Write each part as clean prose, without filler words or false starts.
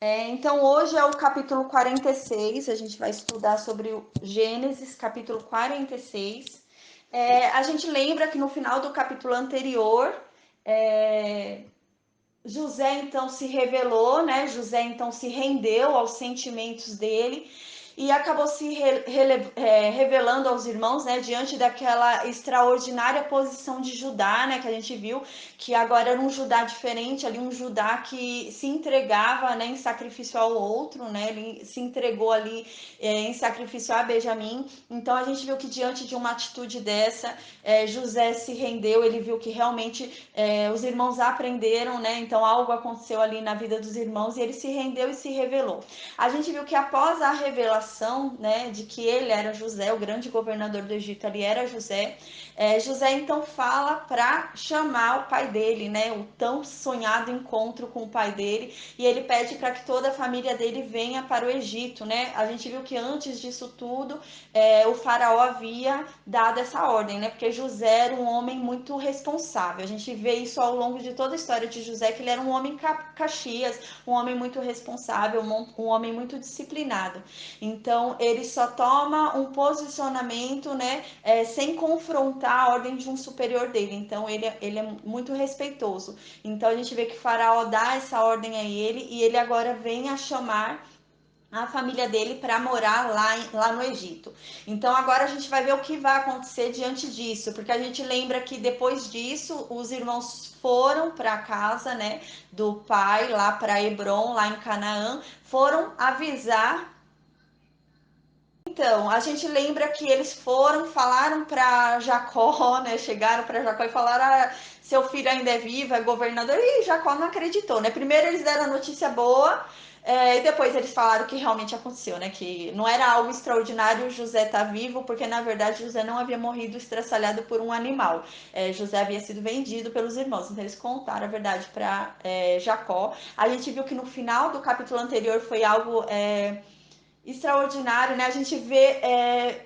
Então hoje é o capítulo 46, a gente vai estudar sobre o Gênesis, capítulo 46. A gente lembra que no final do capítulo anterior, José então se revelou, né? José então se rendeu aos sentimentos dele e acabou se revelando aos irmãos, né, diante daquela extraordinária posição de Judá, né, que a gente viu que agora era um Judá diferente, ali um Judá que se entregava, né, em sacrifício ao outro, né, ele se entregou ali em sacrifício a Benjamim. Então a gente viu que diante de uma atitude dessa, José se rendeu, ele viu que realmente os irmãos aprenderam, né, então algo aconteceu ali na vida dos irmãos e ele se rendeu e se revelou. A gente viu que após a revelação, né, de que ele era José, o grande governador do Egito ali era José, José então fala para chamar o pai dele, né, o tão sonhado encontro com o pai dele, e ele pede para que toda a família dele venha para o Egito, né? A gente viu que antes disso tudo, o faraó havia dado essa ordem, né? Porque José era um homem muito responsável. A gente vê isso ao longo de toda a história de José, que ele era um homem caxias, um homem muito responsável, um homem muito disciplinado. Então ele só toma um posicionamento, né, sem confrontar a ordem de um superior dele. Então ele é muito respeitoso. Então a gente vê que Faraó dá essa ordem a ele e ele agora vem a chamar a família dele para morar lá no Egito. Então agora a gente vai ver o que vai acontecer diante disso, porque a gente lembra que depois disso os irmãos foram para a casa, né, do pai lá para Hebron, lá em Canaã, foram avisar. Então, a gente lembra que eles foram, falaram para Jacó, né? Chegaram para Jacó e falaram: seu filho ainda é vivo, é governador. E Jacó não acreditou, né? Primeiro eles deram a notícia boa, e depois eles falaram o que realmente aconteceu, né? Que não era algo extraordinário José tá vivo, porque na verdade José não havia morrido estraçalhado por um animal. José havia sido vendido pelos irmãos. Então eles contaram a verdade para Jacó. A gente viu que no final do capítulo anterior foi algo extraordinário, né? A gente vê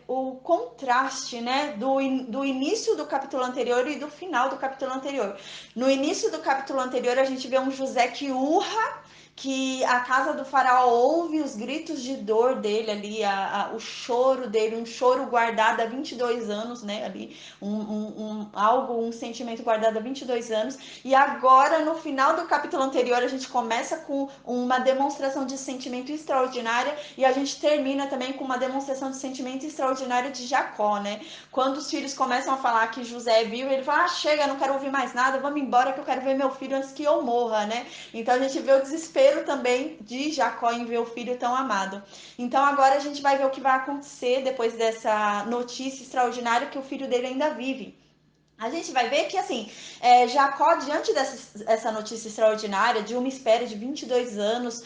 o contraste, né, do início do capítulo anterior e do final do capítulo anterior. No início do capítulo anterior, a gente vê um José que urra, que a casa do faraó ouve os gritos de dor dele ali, o choro dele, um choro guardado há 22 anos, né, ali, um sentimento guardado há 22 anos, e agora, no final do capítulo anterior, a gente começa com uma demonstração de sentimento extraordinária, e a gente termina também com uma demonstração de sentimento extraordinário de Jacó, né, quando os filhos começam a falar que José é vivo, ele fala: chega, não quero ouvir mais nada, vamos embora que eu quero ver meu filho antes que eu morra, né. Então a gente vê o desespero também de Jacó em ver o filho tão amado. Então agora a gente vai ver o que vai acontecer depois dessa notícia extraordinária, que o filho dele ainda vive. A gente vai ver que, assim, Jacó, diante dessa notícia extraordinária, de uma espera de 22 anos,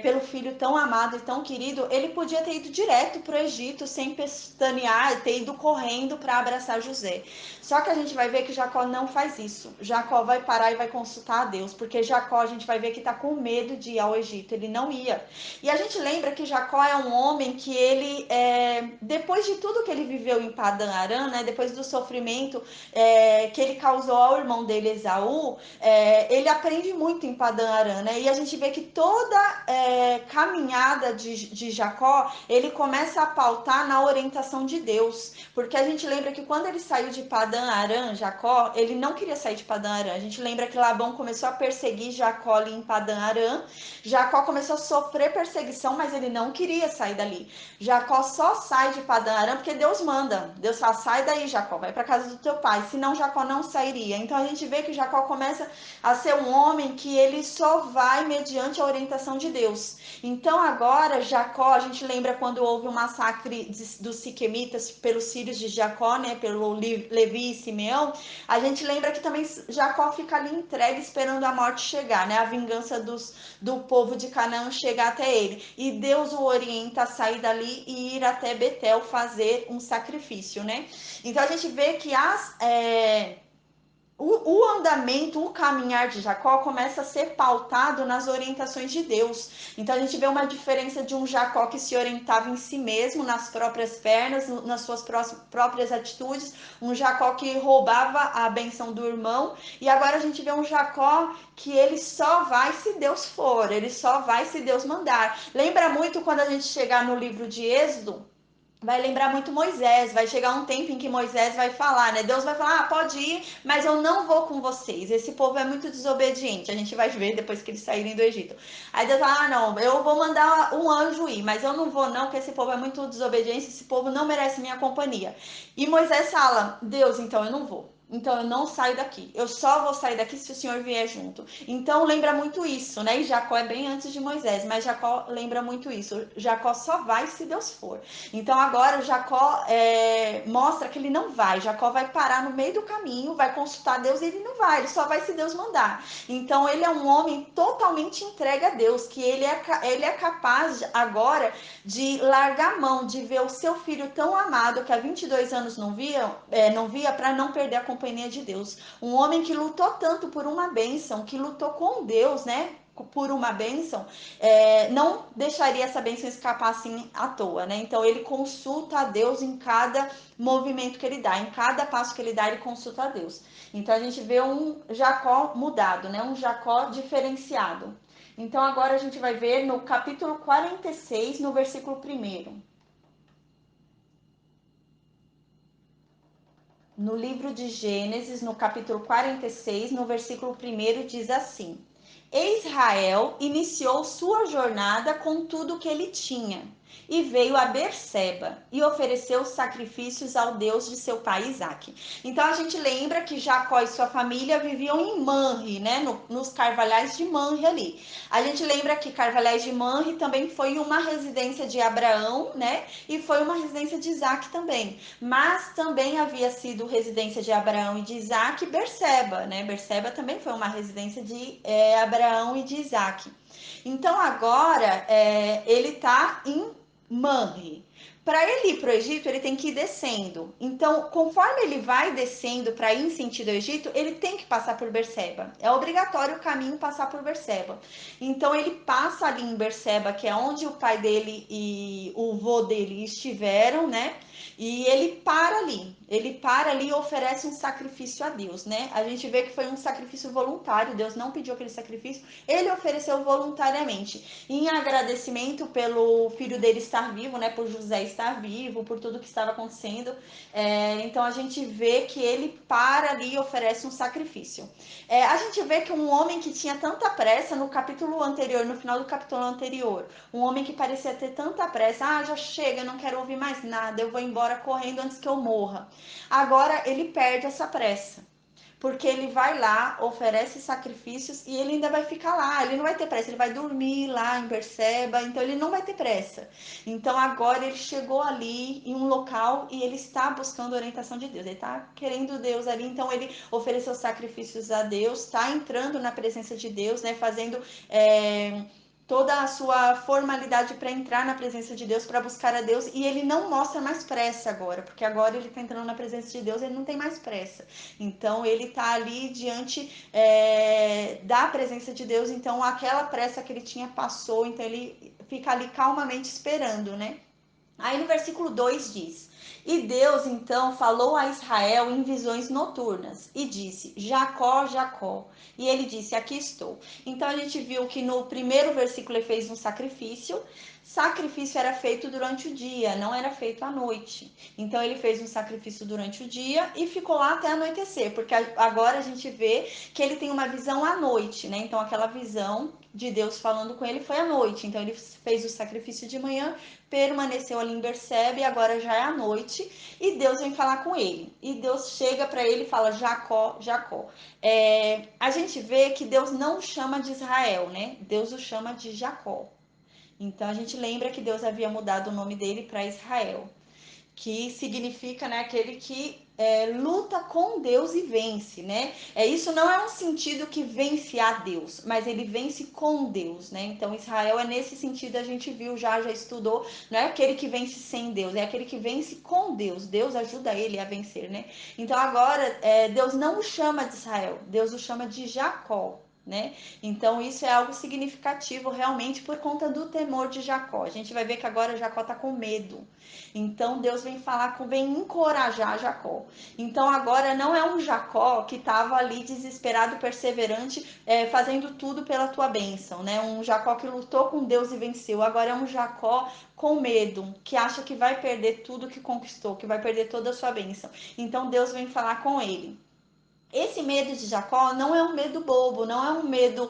pelo filho tão amado e tão querido, ele podia ter ido direto para o Egito, sem pestanear, ter ido correndo para abraçar José. Só que a gente vai ver que Jacó não faz isso. Jacó vai parar e vai consultar a Deus, porque Jacó, a gente vai ver que está com medo de ir ao Egito, ele não ia. E a gente lembra que Jacó é um homem que ele, depois de tudo que ele viveu em Padã Arã, né, depois do sofrimento que ele causou ao irmão dele, Esaú, ele aprende muito em Padã Arã, né? E a gente vê que toda caminhada de Jacó, ele começa a pautar na orientação de Deus, porque a gente lembra que quando ele saiu de Padã Arã, Jacó, ele não queria sair de Padã Arã. A gente lembra que Labão começou a perseguir Jacó ali em Padã Arã. Jacó começou a sofrer perseguição, mas ele não queria sair dali. Jacó só sai de Padã Arã porque Deus manda. Deus fala: sai daí, Jacó, vai para casa do teu pai. Senão Jacó não sairia. Então a gente vê que Jacó começa a ser um homem que ele só vai mediante a orientação de Deus. Então agora Jacó, a gente lembra quando houve o massacre dos siquemitas pelos filhos de Jacó, né, pelo Levi e Simeão, a gente lembra que também Jacó fica ali entregue esperando a morte chegar, né, a vingança do povo de Canaã chegar até ele. E Deus o orienta a sair dali e ir até Betel fazer um sacrifício, né? Então a gente vê que o andamento, o caminhar de Jacó começa a ser pautado nas orientações de Deus. Então a gente vê uma diferença de um Jacó que se orientava em si mesmo, nas próprias pernas, nas suas próprias atitudes, um Jacó que roubava a benção do irmão, e agora a gente vê um Jacó que ele só vai se Deus for, ele só vai se Deus mandar. Lembra muito quando a gente chegar no livro de Êxodo, vai lembrar muito Moisés, vai chegar um tempo em que Moisés vai falar, né? Deus vai falar, pode ir, mas eu não vou com vocês. Esse povo é muito desobediente. A gente vai ver depois que eles saírem do Egito. Aí Deus fala, não, eu vou mandar um anjo ir, mas eu não vou não, porque esse povo é muito desobediente, esse povo não merece minha companhia. E Moisés fala, Deus, então eu não vou. Então eu não saio daqui. Eu só vou sair daqui se o Senhor vier junto. Então lembra muito isso, né? E Jacó é bem antes de Moisés, mas Jacó lembra muito isso. Jacó só vai se Deus for. Então agora o Jacó mostra que ele não vai. Jacó vai parar no meio do caminho, vai consultar Deus e ele não vai. Ele só vai se Deus mandar. Então ele é um homem totalmente entregue a Deus, que ele é capaz agora de largar a mão, de ver o seu filho tão amado que há 22 anos não via para não perder a companhia de Deus. Um homem que lutou tanto por uma bênção, que lutou com Deus, né? Por uma bênção, não deixaria essa bênção escapar assim à toa, né? Então ele consulta a Deus em cada movimento que ele dá, em cada passo que ele dá, ele consulta a Deus. Então a gente vê um Jacó mudado, né? Um Jacó diferenciado. Então agora a gente vai ver no capítulo 46, no versículo 1. No livro de Gênesis, no capítulo 46, no versículo 1, diz assim: Israel iniciou sua jornada com tudo que ele tinha e veio a Berseba e ofereceu sacrifícios ao Deus de seu pai Isaque. Então a gente lembra que Jacó e sua família viviam em Manre, né, nos Carvalhais de Manre ali. A gente lembra que Carvalhais de Manre também foi uma residência de Abraão, né, e foi uma residência de Isaque também. Mas também havia sido residência de Abraão e de Isaque Berseba, né? Berseba também foi uma residência de Abraão e de Isaque. Então agora ele está em Manre. Para ele ir para o Egito, ele tem que ir descendo. Então, conforme ele vai descendo para ir em sentido ao Egito, ele tem que passar por Berseba. É obrigatório o caminho passar por Berseba. Então, ele passa ali em Berseba, que é onde o pai dele e o vô dele estiveram, né? E ele para ali e oferece um sacrifício a Deus, né? A gente vê que foi um sacrifício voluntário, Deus não pediu aquele sacrifício, ele ofereceu voluntariamente, em agradecimento pelo filho dele estar vivo, né? Por José estar vivo, por tudo que estava acontecendo. Então a gente vê que ele para ali e oferece um sacrifício. A gente vê que um homem que tinha tanta pressa no capítulo anterior, no final do capítulo anterior, um homem que parecia ter tanta pressa, já chega, eu não quero ouvir mais nada, eu vou embora correndo antes que eu morra. Agora ele perde essa pressa, porque ele vai lá, oferece sacrifícios e ele ainda vai ficar lá, ele não vai ter pressa, ele vai dormir lá em Berseba, então ele não vai ter pressa. Então agora ele chegou ali em um local e ele está buscando a orientação de Deus, ele está querendo Deus ali, então ele ofereceu sacrifícios a Deus, está entrando na presença de Deus, né, fazendo toda a sua formalidade para entrar na presença de Deus, para buscar a Deus, e ele não mostra mais pressa agora, porque agora ele está entrando na presença de Deus, ele não tem mais pressa. Então ele está ali diante da presença de Deus, então aquela pressa que ele tinha passou, então ele fica ali calmamente esperando, né? Aí no versículo 2 diz: E Deus então falou a Israel em visões noturnas e disse: Jacó, Jacó. E ele disse: Aqui estou. Então a gente viu que no primeiro versículo ele fez um sacrifício. Sacrifício era feito durante o dia, não era feito à noite. Então ele fez um sacrifício durante o dia e ficou lá até anoitecer, porque agora a gente vê que ele tem uma visão à noite, né? Então aquela visão de Deus falando com ele foi à noite. Então ele fez o sacrifício de manhã, permaneceu ali em Berseba e agora já é à noite e Deus vem falar com ele. E Deus chega para ele e fala: Jacó, Jacó. A gente vê que Deus não chama de Israel, né? Deus o chama de Jacó. Então a gente lembra que Deus havia mudado o nome dele para Israel, que significa, né, aquele que luta com Deus e vence, né? Isso não é um sentido que vence a Deus, mas ele vence com Deus, né? Então Israel é nesse sentido, a gente viu, já estudou, não é aquele que vence sem Deus, é aquele que vence com Deus. Deus ajuda ele a vencer, né? Então agora Deus não o chama de Israel, Deus o chama de Jacó. Né? Então isso é algo significativo realmente por conta do temor de Jacó. A gente vai ver que agora Jacó está com medo. Então Deus vem falar, vem encorajar Jacó. Então agora não é um Jacó que estava ali desesperado, perseverante, fazendo tudo pela tua bênção, né? Um Jacó que lutou com Deus e venceu. Agora é um Jacó com medo, que acha que vai perder tudo que conquistou, que vai perder toda a sua bênção. Então Deus vem falar com ele. Esse medo de Jacó não é um medo bobo, não é um medo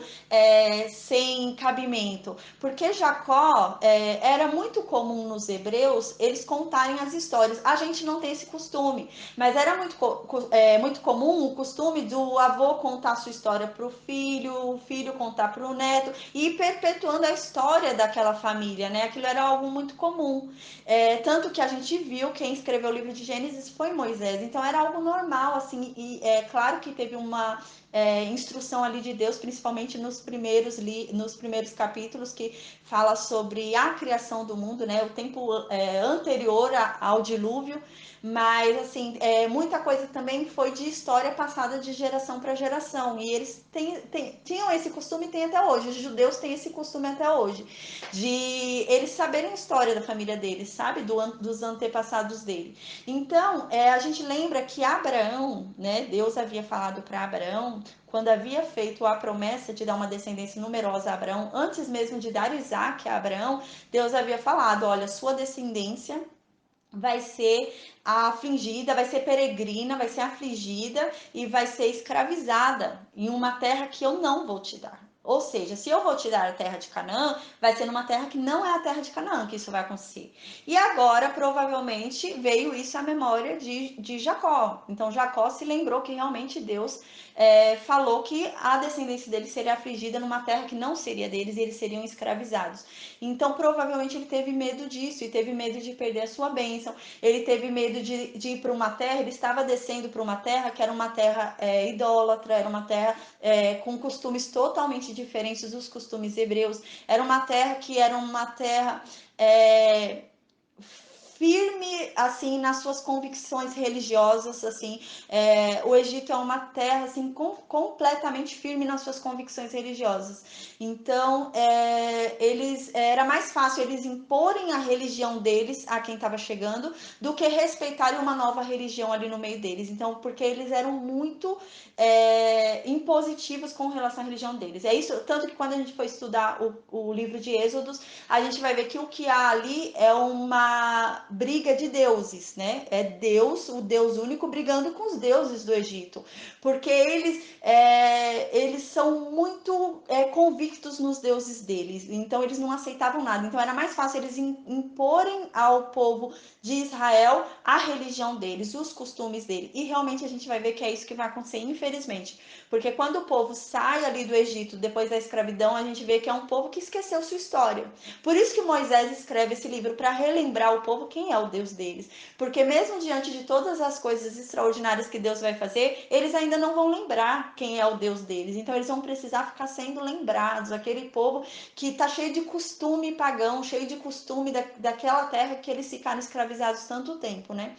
sem cabimento, porque Jacó era muito comum nos hebreus eles contarem as histórias. A gente não tem esse costume, mas era muito comum o costume do avô contar a sua história para o filho contar para o neto e ir perpetuando a história daquela família, né? Aquilo era algo muito comum. Tanto que a gente viu, quem escreveu o livro de Gênesis foi Moisés, então era algo normal, assim, e é claro que teve uma instrução ali de Deus, principalmente nos primeiros capítulos, que fala sobre a criação do mundo, né, o tempo anterior ao dilúvio, mas assim, muita coisa também foi de história passada de geração para geração, e eles tinham esse costume e tem até hoje, os judeus têm esse costume até hoje, de eles saberem a história da família deles, sabe, dos antepassados dele. Então, a gente lembra que Abraão, né, Deus havia falado para Abraão, quando havia feito a promessa de dar uma descendência numerosa a Abraão, antes mesmo de dar Isaac a Abraão, Deus havia falado, olha, sua descendência vai ser afligida, vai ser peregrina, vai ser afligida e vai ser escravizada em uma terra que eu não vou te dar. Ou seja, se eu vou te dar a terra de Canaã, vai ser numa terra que não é a terra de Canaã que isso vai acontecer. E agora, provavelmente, veio isso à memória de Jacó. Então, Jacó se lembrou que realmente Deus falou que a descendência dele seria afligida numa terra que não seria deles e eles seriam escravizados. Então, provavelmente, ele teve medo disso e teve medo de perder a sua bênção. Ele teve medo de ir para uma terra, ele estava descendo para uma terra que era uma terra idólatra, era uma terra com costumes totalmente diferentes dos costumes hebreus. Era uma terra que era uma terra firme assim nas suas convicções religiosas, assim, o Egito é uma terra assim completamente firme nas suas convicções religiosas. Então, era mais fácil eles imporem a religião deles a quem estava chegando do que respeitarem uma nova religião ali no meio deles. Então, porque eles eram muito impositivos com relação à religião deles. É isso, tanto que quando a gente for estudar o livro de Êxodos, a gente vai ver que o que há ali é uma briga de deuses, né? É Deus, o Deus único, brigando com os deuses do Egito, porque eles são muito convictos nos deuses deles, então eles não aceitavam nada. Então era mais fácil eles imporem ao povo de Israel a religião deles, os costumes dele. E realmente a gente vai ver que é isso que vai acontecer, infelizmente. Porque quando o povo sai ali do Egito, depois da escravidão, a gente vê que é um povo que esqueceu sua história. Por isso que Moisés escreve esse livro, para relembrar o povo quem é o Deus deles. Porque mesmo diante de todas as coisas extraordinárias que Deus vai fazer, eles ainda não vão lembrar quem é o Deus deles. Então eles vão precisar ficar sendo lembrados. Aquele povo que está cheio de costume pagão, cheio de costume daquela terra que eles ficaram escravizados tanto tempo, né?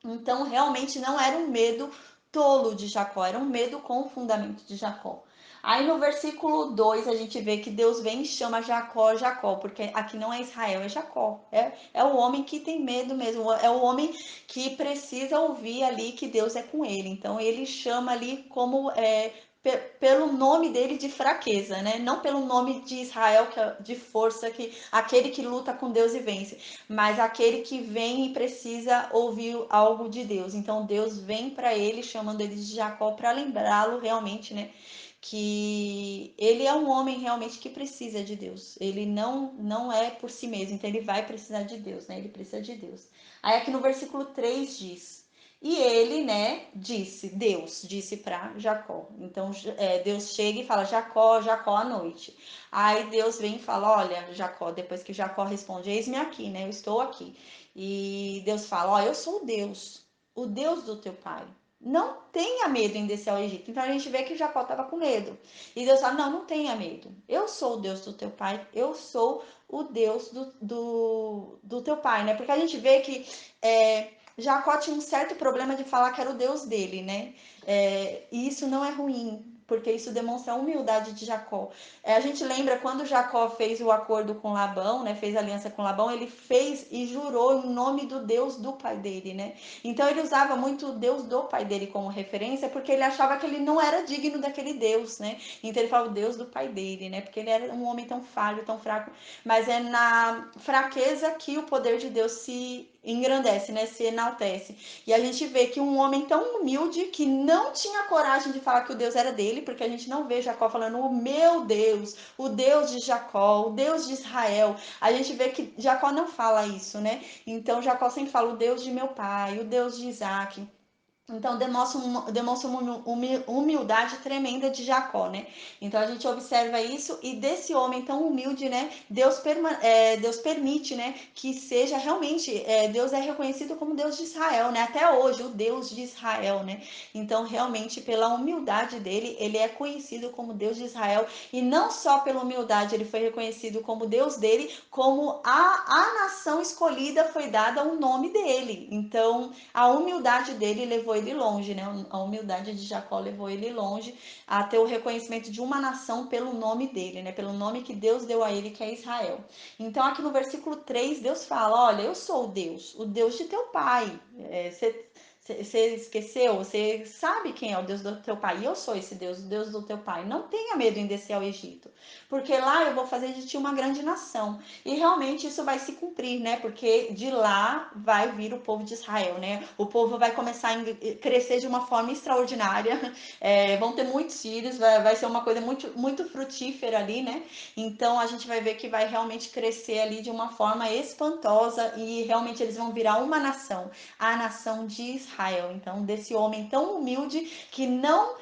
Então realmente não era um medo tolo de Jacó, era um medo com fundamento de Jacó. Aí no versículo 2 a gente vê que Deus vem e chama Jacó, Jacó, porque aqui não é Israel, é Jacó. É o homem que tem medo mesmo, é o homem que precisa ouvir ali que Deus é com ele. Então ele chama ali como pelo nome dele de fraqueza, né? Não pelo nome de Israel, que é de força, que aquele que luta com Deus e vence, mas aquele que vem e precisa ouvir algo de Deus. Então Deus vem para ele, chamando ele de Jacó, para lembrá-lo realmente, né? Que ele é um homem realmente que precisa de Deus. Ele não é por si mesmo, então ele vai precisar de Deus, né? Ele precisa de Deus. Aí aqui no versículo 3 diz: e ele, né, Deus disse para Jacó. Então Deus chega e fala: Jacó, Jacó, à noite. Aí Deus vem e fala: olha, Jacó, depois que Jacó responde: eis-me aqui, né, eu estou aqui. E Deus fala: ó, eu sou Deus. o Deus do teu pai. Não tenha medo em descer ao Egito. Então a gente vê que Jacó estava com medo. E Deus fala: não, não tenha medo. Eu sou o Deus do teu pai. Eu sou o Deus do teu pai, né? Porque a gente vê que Jacó tinha um certo problema de falar que era o Deus dele, né? E isso não é ruim, porque isso demonstra a humildade de Jacó. A gente lembra quando Jacó fez o acordo com Labão, né? Fez aliança com Labão, ele fez e jurou em nome do Deus do pai dele, né? Então ele usava muito o Deus do pai dele como referência, porque ele achava que ele não era digno daquele Deus, né? Então ele fala o Deus do pai dele, né? Porque ele era um homem tão falho, tão fraco. Mas é na fraqueza que o poder de Deus se engrandece, né? Se enaltece. E a gente vê que um homem tão humilde que não tinha coragem de falar que o Deus era dele, porque a gente não vê Jacó falando o meu Deus, o Deus de Jacó, o Deus de Israel. A gente vê que Jacó não fala isso, né? Então Jacó sempre fala o Deus de meu pai, o Deus de Isaac. Então demonstra uma humildade tremenda de Jacó, né? Então a gente observa isso e desse homem tão humilde, né? Deus permite, né? Que seja realmente, Deus é reconhecido como Deus de Israel, né? Até hoje, o Deus de Israel, né? Então realmente pela humildade dele, ele é conhecido como Deus de Israel e não só pela humildade, ele foi reconhecido como Deus dele, como a nação escolhida foi dada o nome dele. Então a humildade dele levou ele longe, né? A humildade de Jacó levou ele longe a ter o reconhecimento de uma nação pelo nome dele, né? Pelo nome que Deus deu a ele, que é Israel. Então, aqui no versículo 3, Deus fala: olha, eu sou o Deus de teu pai. Você esqueceu? Você sabe quem é o Deus do teu pai? E eu sou esse Deus, o Deus do teu pai. Não tenha medo em descer ao Egito, porque lá eu vou fazer de ti uma grande nação. E realmente isso vai se cumprir, né? Porque de lá vai vir o povo de Israel, né? O povo vai começar a crescer de uma forma extraordinária. Vão ter muitos filhos, vai ser uma coisa muito, muito frutífera ali, né? Então a gente vai ver que vai realmente crescer ali de uma forma espantosa e realmente eles vão virar uma nação, a nação de Israel. Então, desse homem tão humilde que não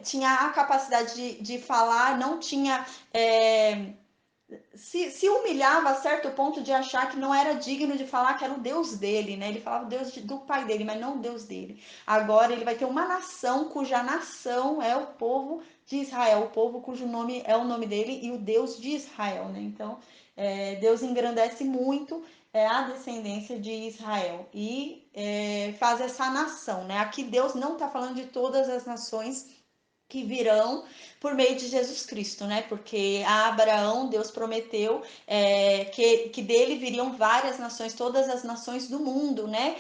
tinha a capacidade de falar, não tinha. Se humilhava a certo ponto de achar que não era digno de falar que era o Deus dele, né? Ele falava o Deus do pai dele, mas não o Deus dele. Agora ele vai ter uma nação cuja nação é o povo de Israel, o povo cujo nome é o nome dele e o Deus de Israel, né? Então, Deus engrandece muito a descendência de Israel e faz essa nação, né? Aqui Deus não está falando de todas as nações que virão por meio de Jesus Cristo, né? Porque a Abraão Deus prometeu que dele viriam várias nações, todas as nações do mundo, né?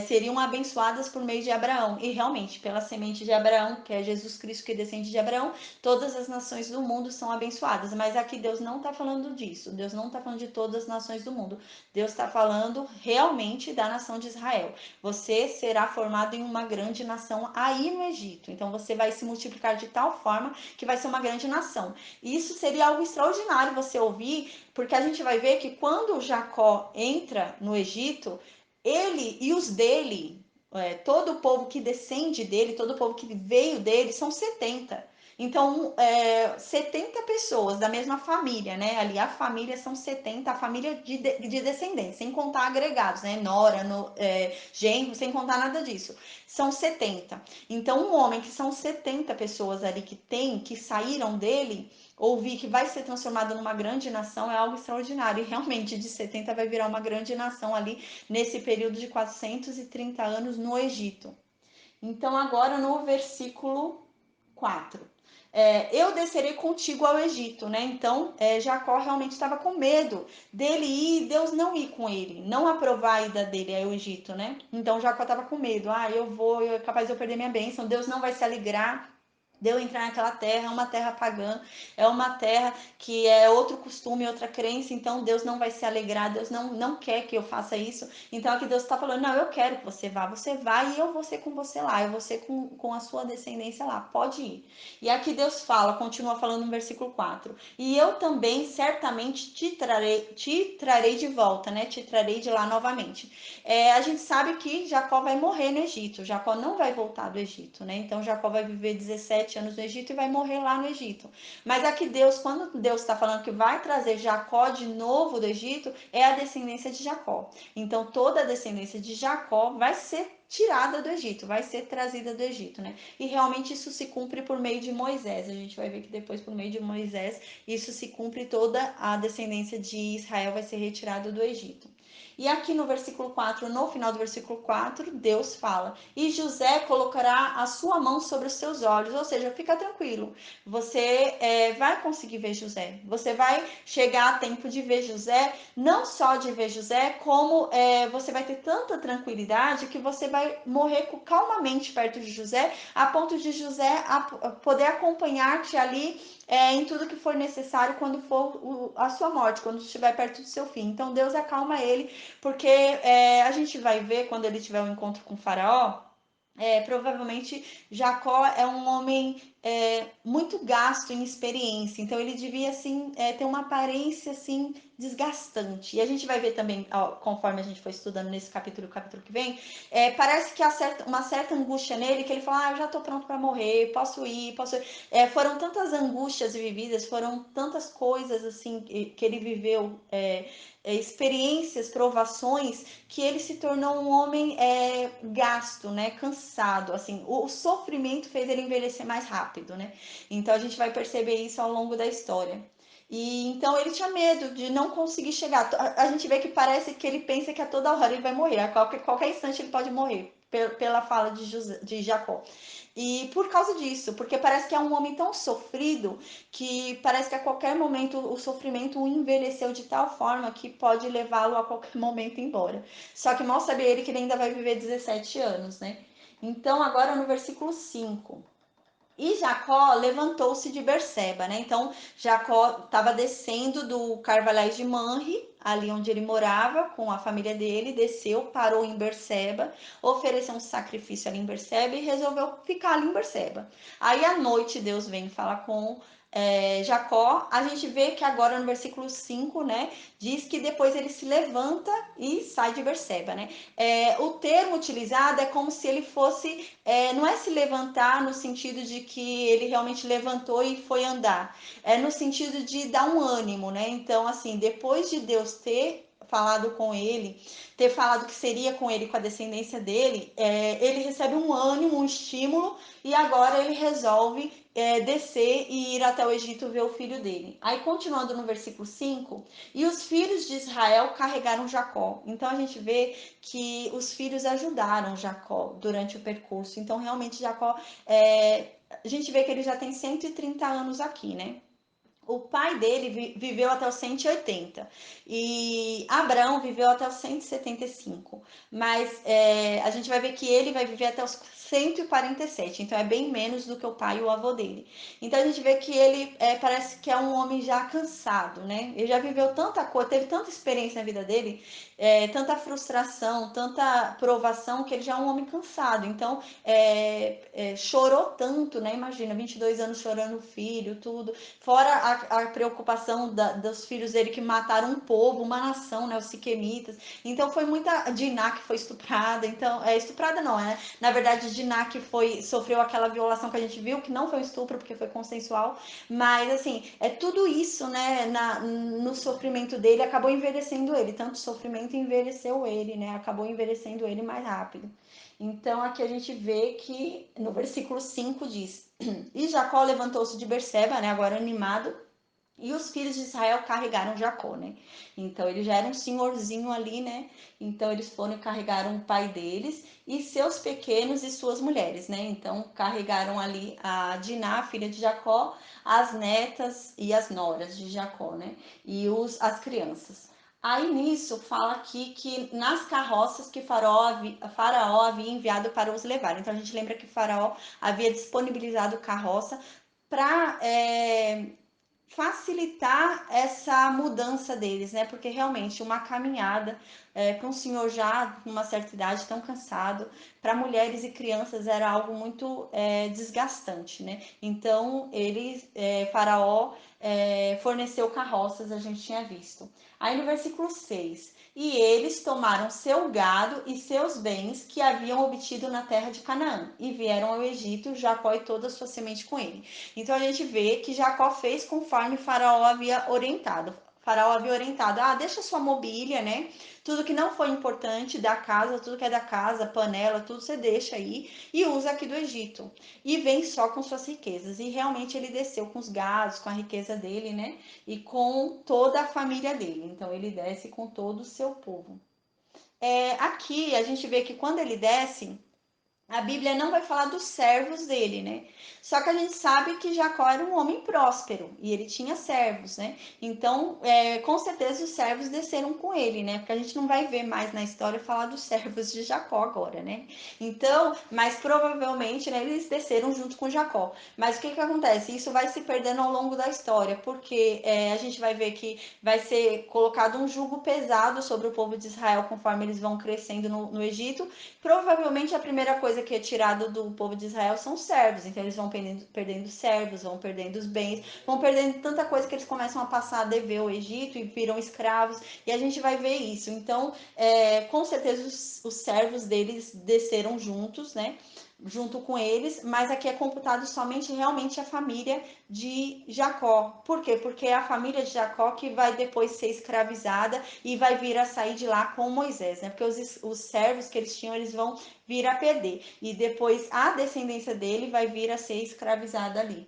Seriam abençoadas por meio de Abraão. E realmente, pela semente de Abraão, que é Jesus Cristo que descende de Abraão, todas as nações do mundo são abençoadas. Mas aqui Deus não está falando disso. Deus não está falando de todas as nações do mundo. Deus está falando realmente da nação de Israel. Você será formado em uma grande nação aí no Egito. Então você vai se multiplicar de tal forma que vai ser uma grande nação. E isso seria algo extraordinário você ouvir, porque a gente vai ver que quando Jacó entra no Egito, ele e os dele, todo o povo que descende dele, todo o povo que veio dele, são 70. Então, 70 pessoas da mesma família, né? Ali a família são 70, a família de descendentes, sem contar agregados, né? Nora, genro, sem contar nada disso. São 70. Então, um homem que são 70 pessoas ali que saíram dele, ouvir que vai ser transformado numa grande nação é algo extraordinário. E realmente, de 70 vai virar uma grande nação ali nesse período de 430 anos no Egito. Então, agora no versículo 4. Eu descerei contigo ao Egito, né? Então, Jacó realmente estava com medo dele ir, Deus não ir com ele, não aprovar a ida dele ao Egito, né? Então, Jacó estava com medo. Eu vou, é capaz de eu perder minha bênção, Deus não vai se alegrar de eu entrar naquela terra, é uma terra pagã, é uma terra que é outro costume, outra crença, então Deus não vai se alegrar, Deus não quer que eu faça isso. Então aqui Deus está falando, não, eu quero que você vai e eu vou ser com você lá, eu vou ser com a sua descendência lá, pode ir. E aqui Deus fala, continua falando no versículo 4, e eu também certamente te trarei de volta, né? Te trarei de lá novamente. A gente sabe que Jacó vai morrer no Egito, Jacó não vai voltar do Egito, né? Então Jacó vai viver 17 anos no Egito e vai morrer lá no Egito. Mas aqui Deus, quando Deus está falando que vai trazer Jacó de novo do Egito, é a descendência de Jacó. Então toda a descendência de Jacó vai ser tirada do Egito, vai ser trazida do Egito, né? E realmente isso se cumpre por meio de Moisés. A gente vai ver que depois, por meio de Moisés, isso se cumpre, toda a descendência de Israel vai ser retirada do Egito. E aqui no versículo 4, no final do versículo 4, Deus fala: e José colocará a sua mão sobre os seus olhos, ou seja, fica tranquilo, você vai conseguir ver José, você vai chegar a tempo de ver José, não só de ver José, como você vai ter tanta tranquilidade que você vai morrer calmamente perto de José, a ponto de José poder acompanhar-te ali em tudo que for necessário quando for a sua morte, quando estiver perto do seu fim. Então Deus acalma ele, porque a gente vai ver quando ele tiver um encontro com o Faraó. Provavelmente Jacó é um homem muito gasto em experiência, então ele devia assim ter uma aparência assim desgastante. E a gente vai ver também, ó, conforme a gente for estudando nesse capítulo, o capítulo que vem, parece que há uma certa angústia nele, que ele fala: eu já estou pronto para morrer, posso ir, posso ir. Foram tantas angústias vividas, foram tantas coisas assim que ele viveu, experiências, provações, que ele se tornou um homem gasto, né, cansado, assim, o sofrimento fez ele envelhecer mais rápido, né, então a gente vai perceber isso ao longo da história. E então ele tinha medo de não conseguir chegar. A gente vê que parece que ele pensa que a toda hora ele vai morrer, a qualquer instante ele pode morrer, pela fala de Jacó. E por causa disso, porque parece que é um homem tão sofrido que parece que a qualquer momento o sofrimento o envelheceu de tal forma que pode levá-lo a qualquer momento embora. Só que mal sabe ele que ele ainda vai viver 17 anos, né? Então, agora no versículo 5. E Jacó levantou-se de Berseba, né? Então, Jacó estava descendo do Carvalhais de Manre, ali onde ele morava, com a família dele, desceu, parou em Berseba, ofereceu um sacrifício ali em Berseba e resolveu ficar ali em Berseba. Aí, à noite, Deus vem falar com Jacó. A gente vê que agora no versículo 5, né, diz que depois ele se levanta e sai de Berseba, né? O termo utilizado é como se ele fosse, não é se levantar no sentido de que ele realmente levantou e foi andar, é no sentido de dar um ânimo, né? Então, assim, depois de Deus ter falado com ele, ter falado que seria com ele, com a descendência dele, ele recebe um ânimo, um estímulo, e agora ele resolve descer e ir até o Egito ver o filho dele. Aí, continuando no versículo 5, e os filhos de Israel carregaram Jacó. Então, a gente vê que os filhos ajudaram Jacó durante o percurso. Então, realmente, Jacó, a gente vê que ele já tem 130 anos aqui, né? O pai dele viveu até os 180 e Abraão viveu até os 175, mas a gente vai ver que ele vai viver até os 147, então é bem menos do que o pai e o avô dele. Então a gente vê que ele parece que é um homem já cansado, né? Ele já viveu tanta coisa, teve tanta experiência na vida dele, tanta frustração, tanta provação, que ele já é um homem cansado. Então chorou tanto, né? Imagina, 22 anos chorando o filho, tudo. Fora a preocupação dos filhos dele que mataram um povo, uma nação, né? Os siquemitas. Então foi muita. Diná que foi estuprada. Então, estuprada não, né? Na verdade, Diná que sofreu aquela violação que a gente viu, que não foi um estupro, porque foi consensual. Mas, assim, tudo isso, né? No sofrimento dele, acabou envelhecendo ele. Tanto sofrimento envelheceu ele, né? Acabou envelhecendo ele mais rápido. Então, aqui a gente vê que no versículo 5 diz: e Jacó levantou-se de Berseba, né, agora animado, e os filhos de Israel carregaram Jacó, né? Então ele já era um senhorzinho ali, né? Então eles foram e carregaram o pai deles e seus pequenos e suas mulheres, né? Então carregaram ali a Diná, filha de Jacó, as netas e as noras de Jacó, né? E as crianças. Aí nisso fala aqui que nas carroças que Faraó havia enviado para os levar. Então a gente lembra que Faraó havia disponibilizado carroça para facilitar essa mudança deles, né? Porque realmente uma caminhada para um senhor já com uma certa idade, tão cansado, para mulheres e crianças era algo muito desgastante, né? Então Faraó forneceu carroças, a gente tinha visto. Aí no versículo 6, e eles tomaram seu gado e seus bens que haviam obtido na terra de Canaã e vieram ao Egito, Jacó e toda a sua semente com ele. Então a gente vê que Jacó fez conforme Faraó havia orientado. Faraó havia orientado, deixa sua mobília, né? Tudo que não foi importante da casa, tudo que é da casa, panela, tudo você deixa aí e usa aqui do Egito. E vem só com suas riquezas. E realmente ele desceu com os gados, com a riqueza dele, né? E com toda a família dele. Então ele desce com todo o seu povo. Aqui a gente vê que quando ele desce, a Bíblia não vai falar dos servos dele, né? Só que a gente sabe que Jacó era um homem próspero e ele tinha servos, né? Então, com certeza os servos desceram com ele, né? Porque a gente não vai ver mais na história falar dos servos de Jacó agora, né? Então, mas provavelmente, né, eles desceram junto com Jacó. Mas o que que acontece? Isso vai se perdendo ao longo da história, porque a gente vai ver que vai ser colocado um jugo pesado sobre o povo de Israel conforme eles vão crescendo no Egito. Provavelmente a primeira coisa que é tirado do povo de Israel são os servos, então eles vão perdendo servos, vão perdendo os bens, vão perdendo tanta coisa que eles começam a passar a dever ao Egito e viram escravos, e a gente vai ver isso. Então, com certeza os servos deles desceram juntos, né? Junto com eles, mas aqui é computado somente realmente a família de Jacó. Por quê? Porque é a família de Jacó que vai depois ser escravizada e vai vir a sair de lá com Moisés, né? Porque os servos que eles tinham, eles vão vir a perder. E depois a descendência dele vai vir a ser escravizada ali.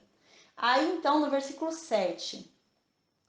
Aí então, no versículo 7,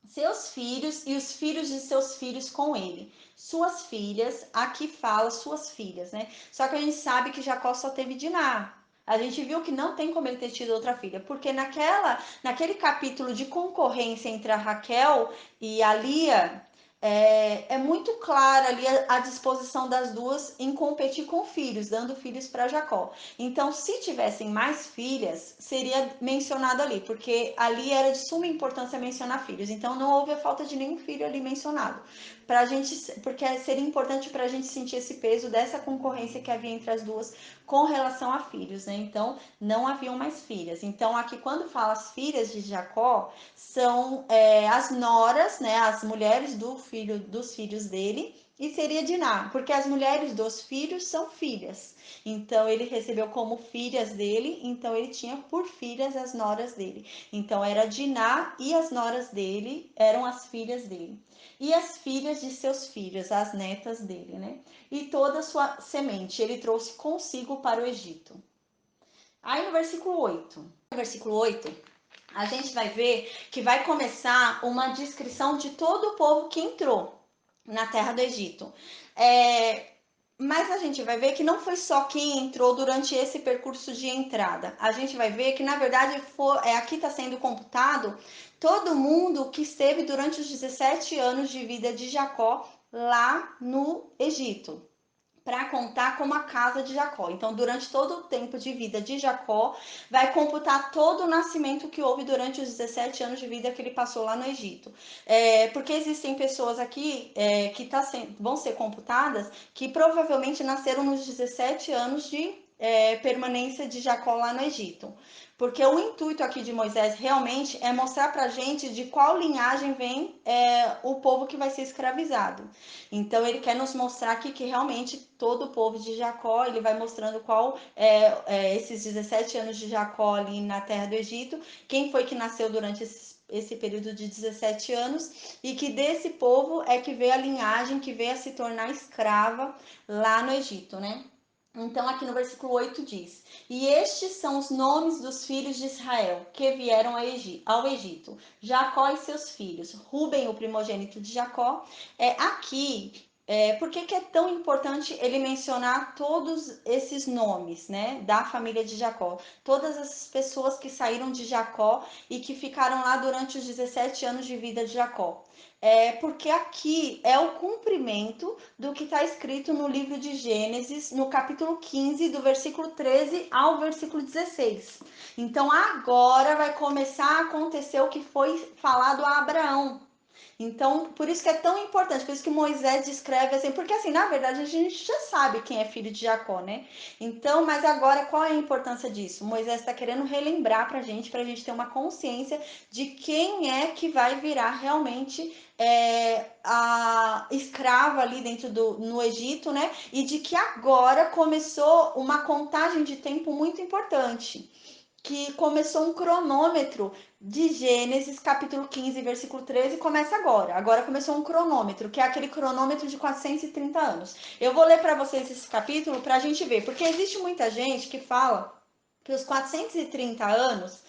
seus filhos e os filhos de seus filhos com ele. Suas filhas, aqui fala suas filhas, né? Só que a gente sabe que Jacó só teve Diná. A gente viu que não tem como ele ter tido outra filha, porque naquele capítulo de concorrência entre a Raquel e a Lia, é muito clara ali a disposição das duas em competir com filhos, dando filhos para Jacó. Então, se tivessem mais filhas, seria mencionado ali, porque ali era de suma importância mencionar filhos. Então, não houve a falta de nenhum filho ali mencionado. Pra gente, porque seria importante para a gente sentir esse peso dessa concorrência que havia entre as duas com relação a filhos, né? Então, não haviam mais filhas. Então, aqui quando fala as filhas de Jacó, são as noras, né? As mulheres dos filhos dele, e seria Diná, porque as mulheres dos filhos são filhas. Então ele recebeu como filhas dele, então ele tinha por filhas as noras dele. Então era Diná e as noras dele eram as filhas dele. E as filhas de seus filhos, as netas dele, né? E toda a sua semente ele trouxe consigo para o Egito. Aí no versículo 8, a gente vai ver que vai começar uma descrição de todo o povo que entrou na terra do Egito. Mas a gente vai ver que não foi só quem entrou durante esse percurso de entrada. A gente vai ver que, na verdade, aqui está sendo computado todo mundo que esteve durante os 17 anos de vida de Jacó lá no Egito, para contar como a casa de Jacó. Então, durante todo o tempo de vida de Jacó, vai computar todo o nascimento que houve durante os 17 anos de vida que ele passou lá no Egito. Porque existem pessoas aqui que vão ser computadas que provavelmente nasceram nos 17 anos de permanência de Jacó lá no Egito. Porque o intuito aqui de Moisés realmente é mostrar para a gente de qual linhagem vem o povo que vai ser escravizado. Então ele quer nos mostrar aqui que realmente todo o povo de Jacó, ele vai mostrando qual esses 17 anos de Jacó ali na terra do Egito, quem foi que nasceu durante esse período de 17 anos, e que desse povo é que veio a linhagem que veio a se tornar escrava lá no Egito, né? Então, aqui no versículo 8 diz: E estes são os nomes dos filhos de Israel que vieram ao Egito: Jacó e seus filhos, Ruben, o primogênito de Jacó. Por que é tão importante ele mencionar todos esses nomes, né, da família de Jacó? Todas essas pessoas que saíram de Jacó e que ficaram lá durante os 17 anos de vida de Jacó. Porque aqui é o cumprimento do que está escrito no livro de Gênesis, no capítulo 15, do versículo 13 ao versículo 16. Então agora vai começar a acontecer o que foi falado a Abraão. Então, por isso que é tão importante, por isso que Moisés descreve assim, porque assim, na verdade, a gente já sabe quem é filho de Jacó, né? Então, mas agora qual é a importância disso? Moisés está querendo relembrar pra gente ter uma consciência de quem é que vai virar realmente a escrava ali no Egito, né? E de que agora começou uma contagem de tempo muito importante, que começou um cronômetro de Gênesis, capítulo 15, versículo 13, começa agora. Agora começou um cronômetro, que é aquele cronômetro de 430 anos. Eu vou ler para vocês esse capítulo para a gente ver, porque existe muita gente que fala que os 430 anos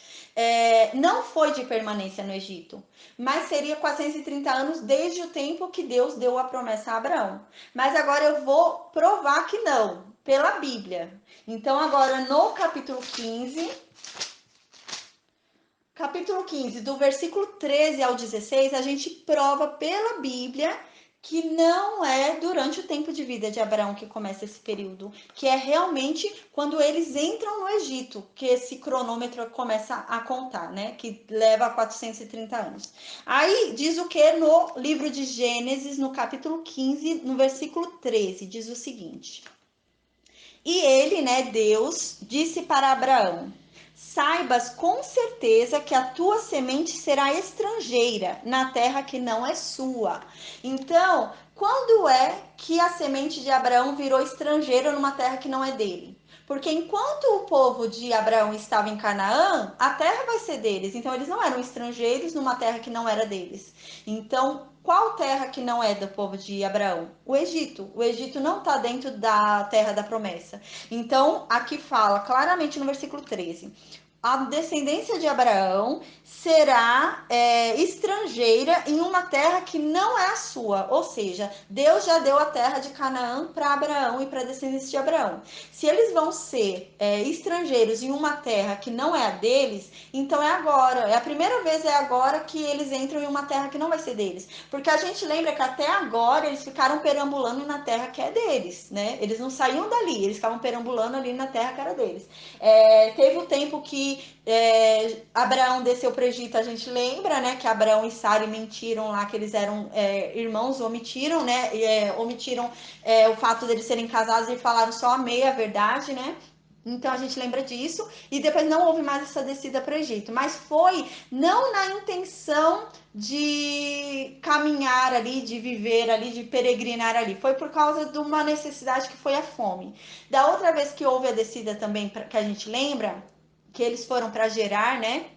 não foi de permanência no Egito, mas seria 430 anos desde o tempo que Deus deu a promessa a Abraão. Mas agora eu vou provar que não, pela Bíblia. Então, agora no capítulo 15, do versículo 13 ao 16, a gente prova pela Bíblia que não é durante o tempo de vida de Abraão que começa esse período, que é realmente quando eles entram no Egito, que esse cronômetro começa a contar, né? Que leva 430 anos. Aí diz o que no livro de Gênesis, no capítulo 15, no versículo 13, diz o seguinte: E ele, né, Deus, disse para Abraão: Saibas com certeza que a tua semente será estrangeira na terra que não é sua. Então, quando é que a semente de Abraão virou estrangeira numa terra que não é dele? Porque enquanto o povo de Abraão estava em Canaã, a terra vai ser deles. Então, eles não eram estrangeiros numa terra que não era deles. Então, qual terra que não é do povo de Abraão? O Egito. O Egito não está dentro da terra da promessa. Então, aqui fala claramente no versículo 13: a descendência de Abraão será estrangeira em uma terra que não é a sua. Ou seja, Deus já deu a terra de Canaã para Abraão e para a descendência de Abraão. Se eles vão ser estrangeiros em uma terra que não é a deles, então é agora. É a primeira vez, é agora que eles entram em uma terra que não vai ser deles. Porque a gente lembra que até agora eles ficaram perambulando na terra que é deles, né? Eles não saíam dali, eles ficavam perambulando ali na terra que era deles. Teve o tempo que Abraão desceu para o Egito, a gente lembra, né, que Abraão e Sara mentiram lá que eles eram irmãos, omitiram, né, omitiram o fato deles serem casados e falaram só a meia verdade, né? Então a gente lembra disso e depois não houve mais essa descida para o Egito, mas foi não na intenção de caminhar ali, de viver ali, de peregrinar ali, foi por causa de uma necessidade que foi a fome. Da outra vez que houve a descida também, que a gente lembra, que eles foram para Gerar, né?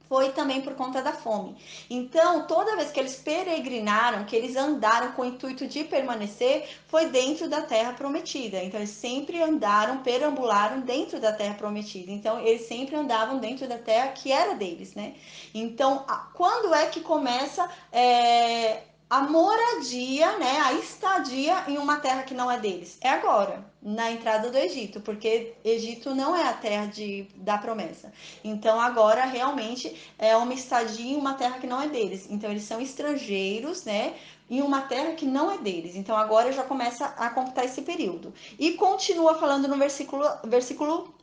Foi também por conta da fome. Então, toda vez que eles peregrinaram, que eles andaram com o intuito de permanecer, foi dentro da terra prometida. Então, eles sempre andaram, perambularam dentro da terra prometida. Então, eles sempre andavam dentro da terra que era deles, né? Então, quando é que começa a moradia, né, a estadia em uma terra que não é deles? É agora, na entrada do Egito, porque Egito não é a terra da promessa. Então agora realmente é uma estadia em uma terra que não é deles. Então eles são estrangeiros, né, em uma terra que não é deles. Então agora já começa a computar esse período. E continua falando no versículo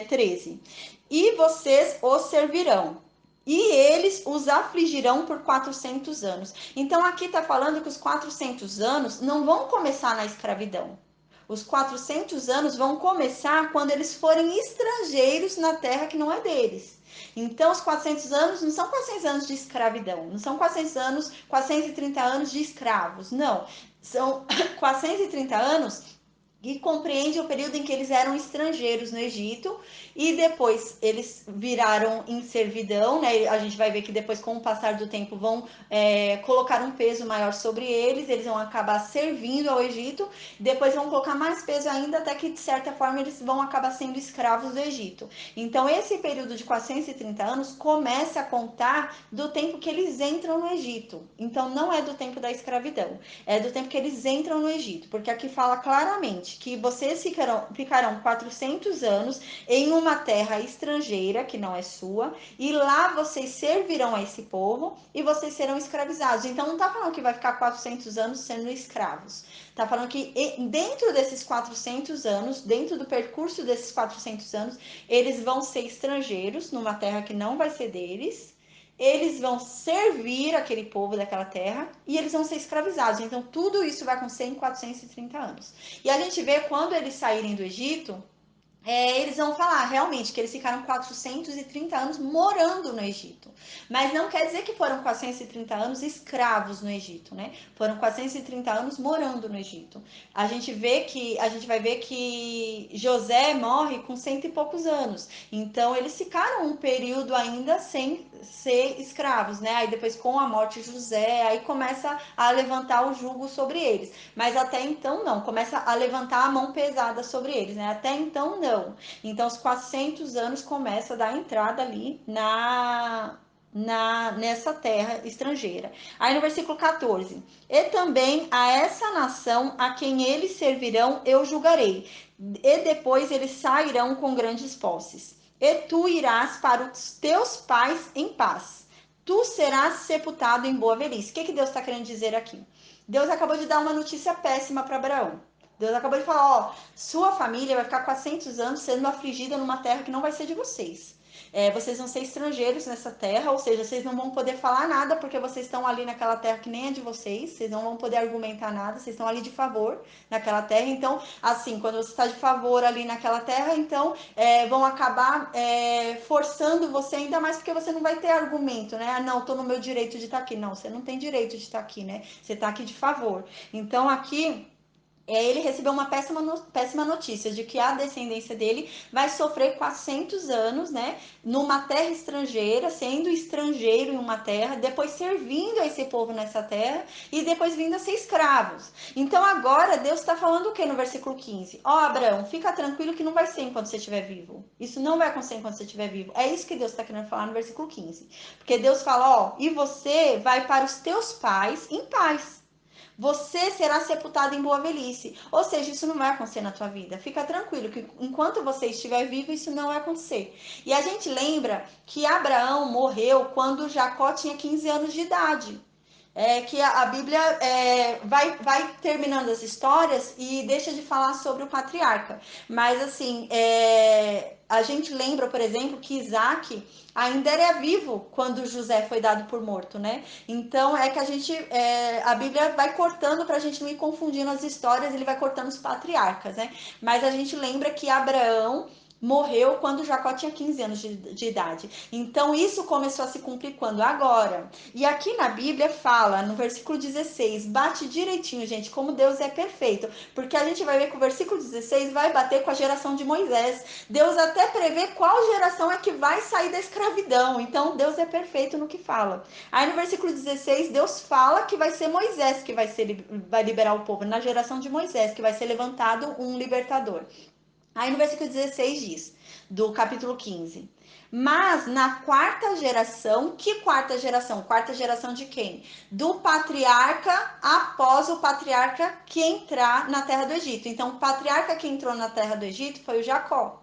13. E vocês os servirão, e eles os afligirão por 400 anos. Então aqui está falando que os 400 anos não vão começar na escravidão. Os 400 anos vão começar quando eles forem estrangeiros na terra que não é deles. Então, os 400 anos não são 400 anos de escravidão, não são 400 anos, 430 anos de escravos, não. São 430 anos e compreende o período em que eles eram estrangeiros no Egito e depois eles viraram em servidão, né? A gente vai ver que depois, com o passar do tempo, vão colocar um peso maior sobre eles vão acabar servindo ao Egito, depois vão colocar mais peso ainda, até que de certa forma eles vão acabar sendo escravos do Egito. Então, esse período de 430 anos começa a contar do tempo que eles entram no Egito. Então, não é do tempo da escravidão, é do tempo que eles entram no Egito, porque aqui fala claramente que vocês ficarão 400 anos em uma terra estrangeira que não é sua, e lá vocês servirão a esse povo e vocês serão escravizados. Então não está falando que vai ficar 400 anos sendo escravos. Está falando que dentro desses 400 anos, dentro do percurso desses 400 anos, eles vão ser estrangeiros numa terra que não vai ser deles. Eles vão servir aquele povo daquela terra e eles vão ser escravizados. Então, tudo isso vai acontecer em 430 anos. E a gente vê quando eles saírem do Egito, eles vão falar realmente que eles ficaram 430 anos morando no Egito. Mas não quer dizer que foram 430 anos escravos no Egito, né? Foram 430 anos morando no Egito. A gente vai ver que José morre com cento e poucos anos. Então eles ficaram um período ainda sem ser escravos, né? Aí depois com a morte de José, aí começa a levantar o jugo sobre eles. Mas até então não, começa a levantar a mão pesada sobre eles, né? Até então não. Então os 400 anos começa a dar entrada ali nessa terra estrangeira. Aí no versículo 14: e também a essa nação a quem eles servirão eu julgarei, e depois eles sairão com grandes posses. E tu irás para os teus pais em paz. Tu serás sepultado em boa velhice. O que Deus está querendo dizer aqui? Deus acabou de dar uma notícia péssima para Abraão. Deus acabou de falar, ó, sua família vai ficar 400 anos sendo afligida numa terra que não vai ser de vocês. Vocês vão ser estrangeiros nessa terra, ou seja, vocês não vão poder falar nada porque vocês estão ali naquela terra que nem é de vocês não vão poder argumentar nada, vocês estão ali de favor naquela terra. Então, assim, quando você está de favor ali naquela terra, então vão acabar forçando você ainda mais porque você não vai ter argumento, né? Ah, não, tô no meu direito de estar aqui. Não, você não tem direito de estar aqui, né? Você está aqui de favor. Então, aqui ele recebeu uma péssima notícia de que a descendência dele vai sofrer 400 anos, né, numa terra estrangeira, sendo estrangeiro em uma terra, depois servindo a esse povo nessa terra e depois vindo a ser escravos. Então agora Deus está falando o que no versículo 15? Ó, Abraão, fica tranquilo que não vai ser enquanto você estiver vivo. Isso não vai acontecer enquanto você estiver vivo. É isso que Deus está querendo falar no versículo 15. Porque Deus fala, ó, e você vai para os teus pais em paz. Você será sepultado em boa velhice. Ou seja, isso não vai acontecer na tua vida. Fica tranquilo que enquanto você estiver vivo, isso não vai acontecer. E a gente lembra que Abraão morreu quando Jacó tinha 15 anos de idade. Que a Bíblia vai terminando as histórias e deixa de falar sobre o patriarca. Mas assim, a gente lembra, por exemplo, que Isaac ainda era vivo quando José foi dado por morto, né? Então é que a Bíblia vai cortando para a gente não ir confundindo as histórias, ele vai cortando os patriarcas, né? Mas a gente lembra que Abraão morreu quando Jacó tinha 15 anos de idade. Então isso começou a se cumprir quando? Agora. E aqui na Bíblia fala, no versículo 16, bate direitinho, gente, como Deus é perfeito. Porque a gente vai ver que o versículo 16 vai bater com a geração de Moisés. Deus até prevê qual geração é que vai sair da escravidão. Então Deus é perfeito no que fala. Aí no versículo 16, Deus fala que vai ser Moisés que vai liberar o povo, na geração de Moisés, que vai ser levantado um libertador. Aí no versículo 16 diz, do capítulo 15: mas na quarta geração, que quarta geração? Quarta geração de quem? Do patriarca após o patriarca que entrar na terra do Egito. Então, o patriarca que entrou na terra do Egito foi o Jacó.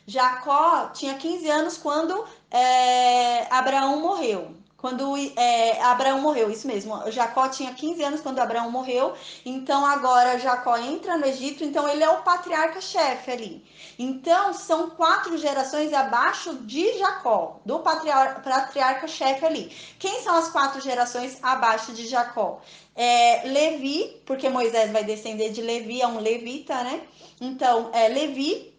Jacó tinha 15 anos quando Abraão morreu. Quando Abraão morreu, isso mesmo. Jacó tinha 15 anos quando Abraão morreu. Então agora Jacó entra no Egito. Então ele é o patriarca-chefe ali. Então são 4 gerações abaixo de Jacó, do patriarca-chefe ali. Quem são as 4 gerações abaixo de Jacó? Levi, porque Moisés vai descender de Levi, é um levita, né? Então Levi,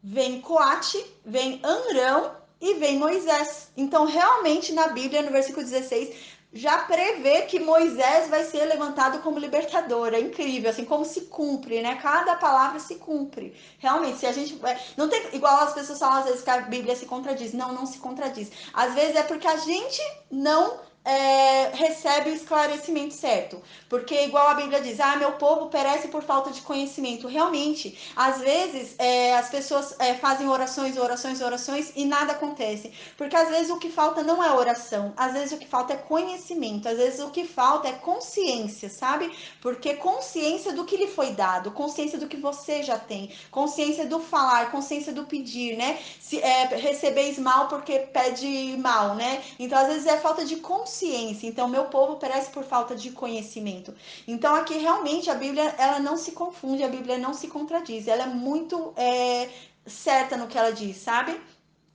vem Coate, vem Amrão e vem Moisés. Então, realmente, na Bíblia, no versículo 16, já prevê que Moisés vai ser levantado como libertador. É incrível, assim, como se cumpre, né? Cada palavra se cumpre. Realmente, se a gente. Não tem. Igual as pessoas falam às vezes que a Bíblia se contradiz. Não, não se contradiz. Às vezes é porque a gente não recebe o esclarecimento certo. Porque, igual a Bíblia diz, meu povo perece por falta de conhecimento. Realmente, às vezes, as pessoas fazem orações, orações, orações e nada acontece. Porque às vezes o que falta não é oração, às vezes o que falta é conhecimento, às vezes o que falta é consciência, sabe? Porque consciência do que lhe foi dado, consciência do que você já tem, consciência do falar, consciência do pedir, né? Se recebeis mal porque pede mal, né? Então, às vezes é falta de consciência. Então, meu povo perece por falta de conhecimento. Então, aqui realmente a Bíblia ela não se confunde, a Bíblia não se contradiz, ela é muito certa no que ela diz, sabe?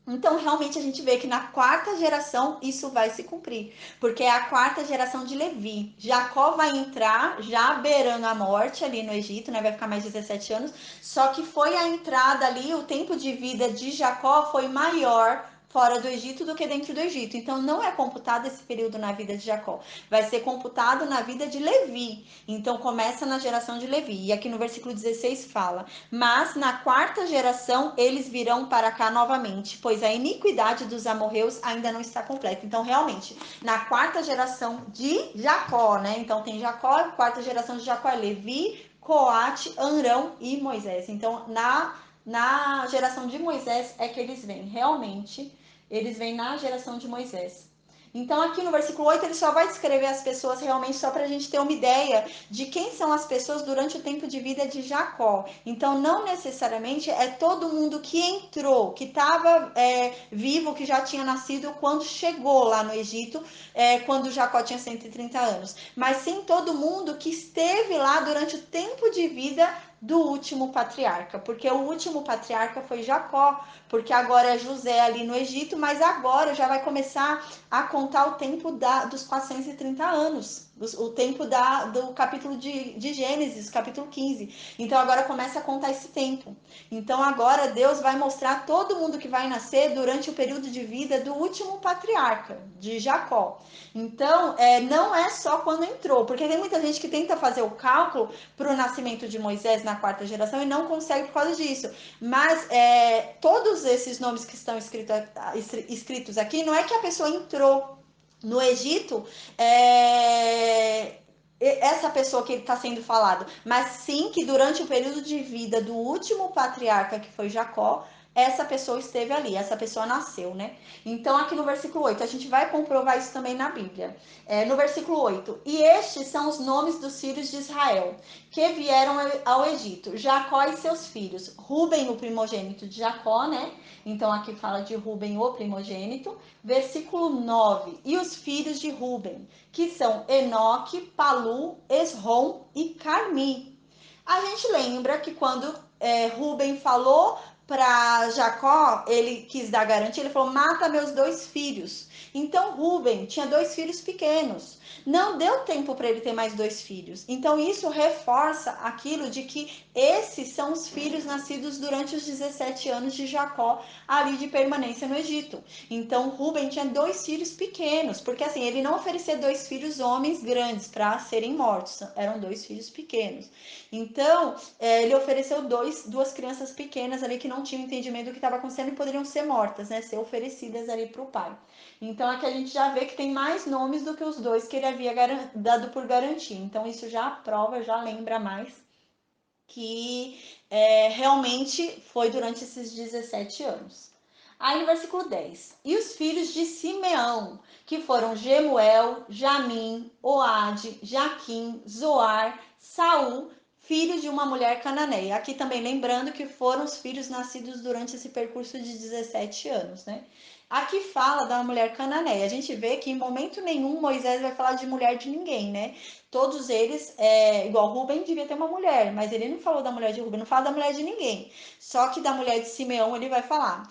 Então, realmente, a gente vê que na quarta geração isso vai se cumprir, porque é a quarta geração de Levi. Jacó vai entrar já beirando a morte ali no Egito, né? Vai ficar mais 17 anos. Só que foi a entrada ali, o tempo de vida de Jacó foi maior fora do Egito do que dentro do Egito. Então, não é computado esse período na vida de Jacó. Vai ser computado na vida de Levi. Então, começa na geração de Levi. E aqui no versículo 16 fala: mas na quarta geração eles virão para cá novamente, pois a iniquidade dos amorreus ainda não está completa. Então, realmente, na quarta geração de Jacó, né? Então tem Jacó, quarta geração de Jacó é Levi, Coate, Arão e Moisés. Então, na geração de Moisés é que eles vêm. Realmente, eles vêm na geração de Moisés. Então, aqui no versículo 8, ele só vai descrever as pessoas realmente só para a gente ter uma ideia de quem são as pessoas durante o tempo de vida de Jacó. Então, não necessariamente é todo mundo que entrou, que estava vivo, que já tinha nascido quando chegou lá no Egito, quando Jacó tinha 130 anos. Mas sim todo mundo que esteve lá durante o tempo de vida do último patriarca, porque o último patriarca foi Jacó, porque agora é José ali no Egito, mas agora já vai começar a contar o tempo dos 430 anos, o tempo do capítulo de Gênesis, capítulo 15. Então agora começa a contar esse tempo. Então agora Deus vai mostrar todo mundo que vai nascer durante o período de vida do último patriarca, de Jacó. Então, não é só quando entrou, porque tem muita gente que tenta fazer o cálculo para o nascimento de Moisés na quarta geração e não consegue por causa disso. Mas todos esses nomes que estão escritos aqui, não é que a pessoa entrou no Egito, essa pessoa que está sendo falado, mas sim que durante o período de vida do último patriarca, que foi Jacó, essa pessoa esteve ali, essa pessoa nasceu, né? Então, aqui no versículo 8, a gente vai comprovar isso também na Bíblia. No versículo 8, e estes são os nomes dos filhos de Israel, que vieram ao Egito: Jacó e seus filhos, Ruben, o primogênito de Jacó, né? Então, aqui fala de Ruben, o primogênito. Versículo 9, e os filhos de Ruben, que são Enoque, Palu, Esrom e Carmi. A gente lembra que quando Ruben falou para Jacó, ele quis dar garantia, ele falou: mata meus dois filhos. Então Ruben tinha dois filhos pequenos. Não deu tempo para ele ter mais dois filhos. Então isso reforça aquilo de que esses são os filhos nascidos durante os 17 anos de Jacó ali de permanência no Egito. Então Ruben tinha dois filhos pequenos, porque assim, ele não oferecia dois filhos homens grandes para serem mortos, eram dois filhos pequenos. Então, ele ofereceu duas crianças pequenas ali que não tinham entendimento do que estava acontecendo e poderiam ser mortas, né? Ser oferecidas ali para o pai. Então, aqui a gente já vê que tem mais nomes do que os dois que ele havia dado por garantia. Então, isso já prova, já lembra mais que realmente foi durante esses 17 anos. Aí no versículo 10, e os filhos de Simeão, que foram Gemuel, Jamim, Oade, Jaquim, Zoar, Saul, filhos de uma mulher cananeia. Aqui também lembrando que foram os filhos nascidos durante esse percurso de 17 anos, né? Aqui fala da mulher cananeia. A gente vê que em momento nenhum Moisés vai falar de mulher de ninguém, né? Todos eles, igual Rubem devia ter uma mulher, mas ele não falou da mulher de Rubem, não fala da mulher de ninguém. Só que da mulher de Simeão ele vai falar.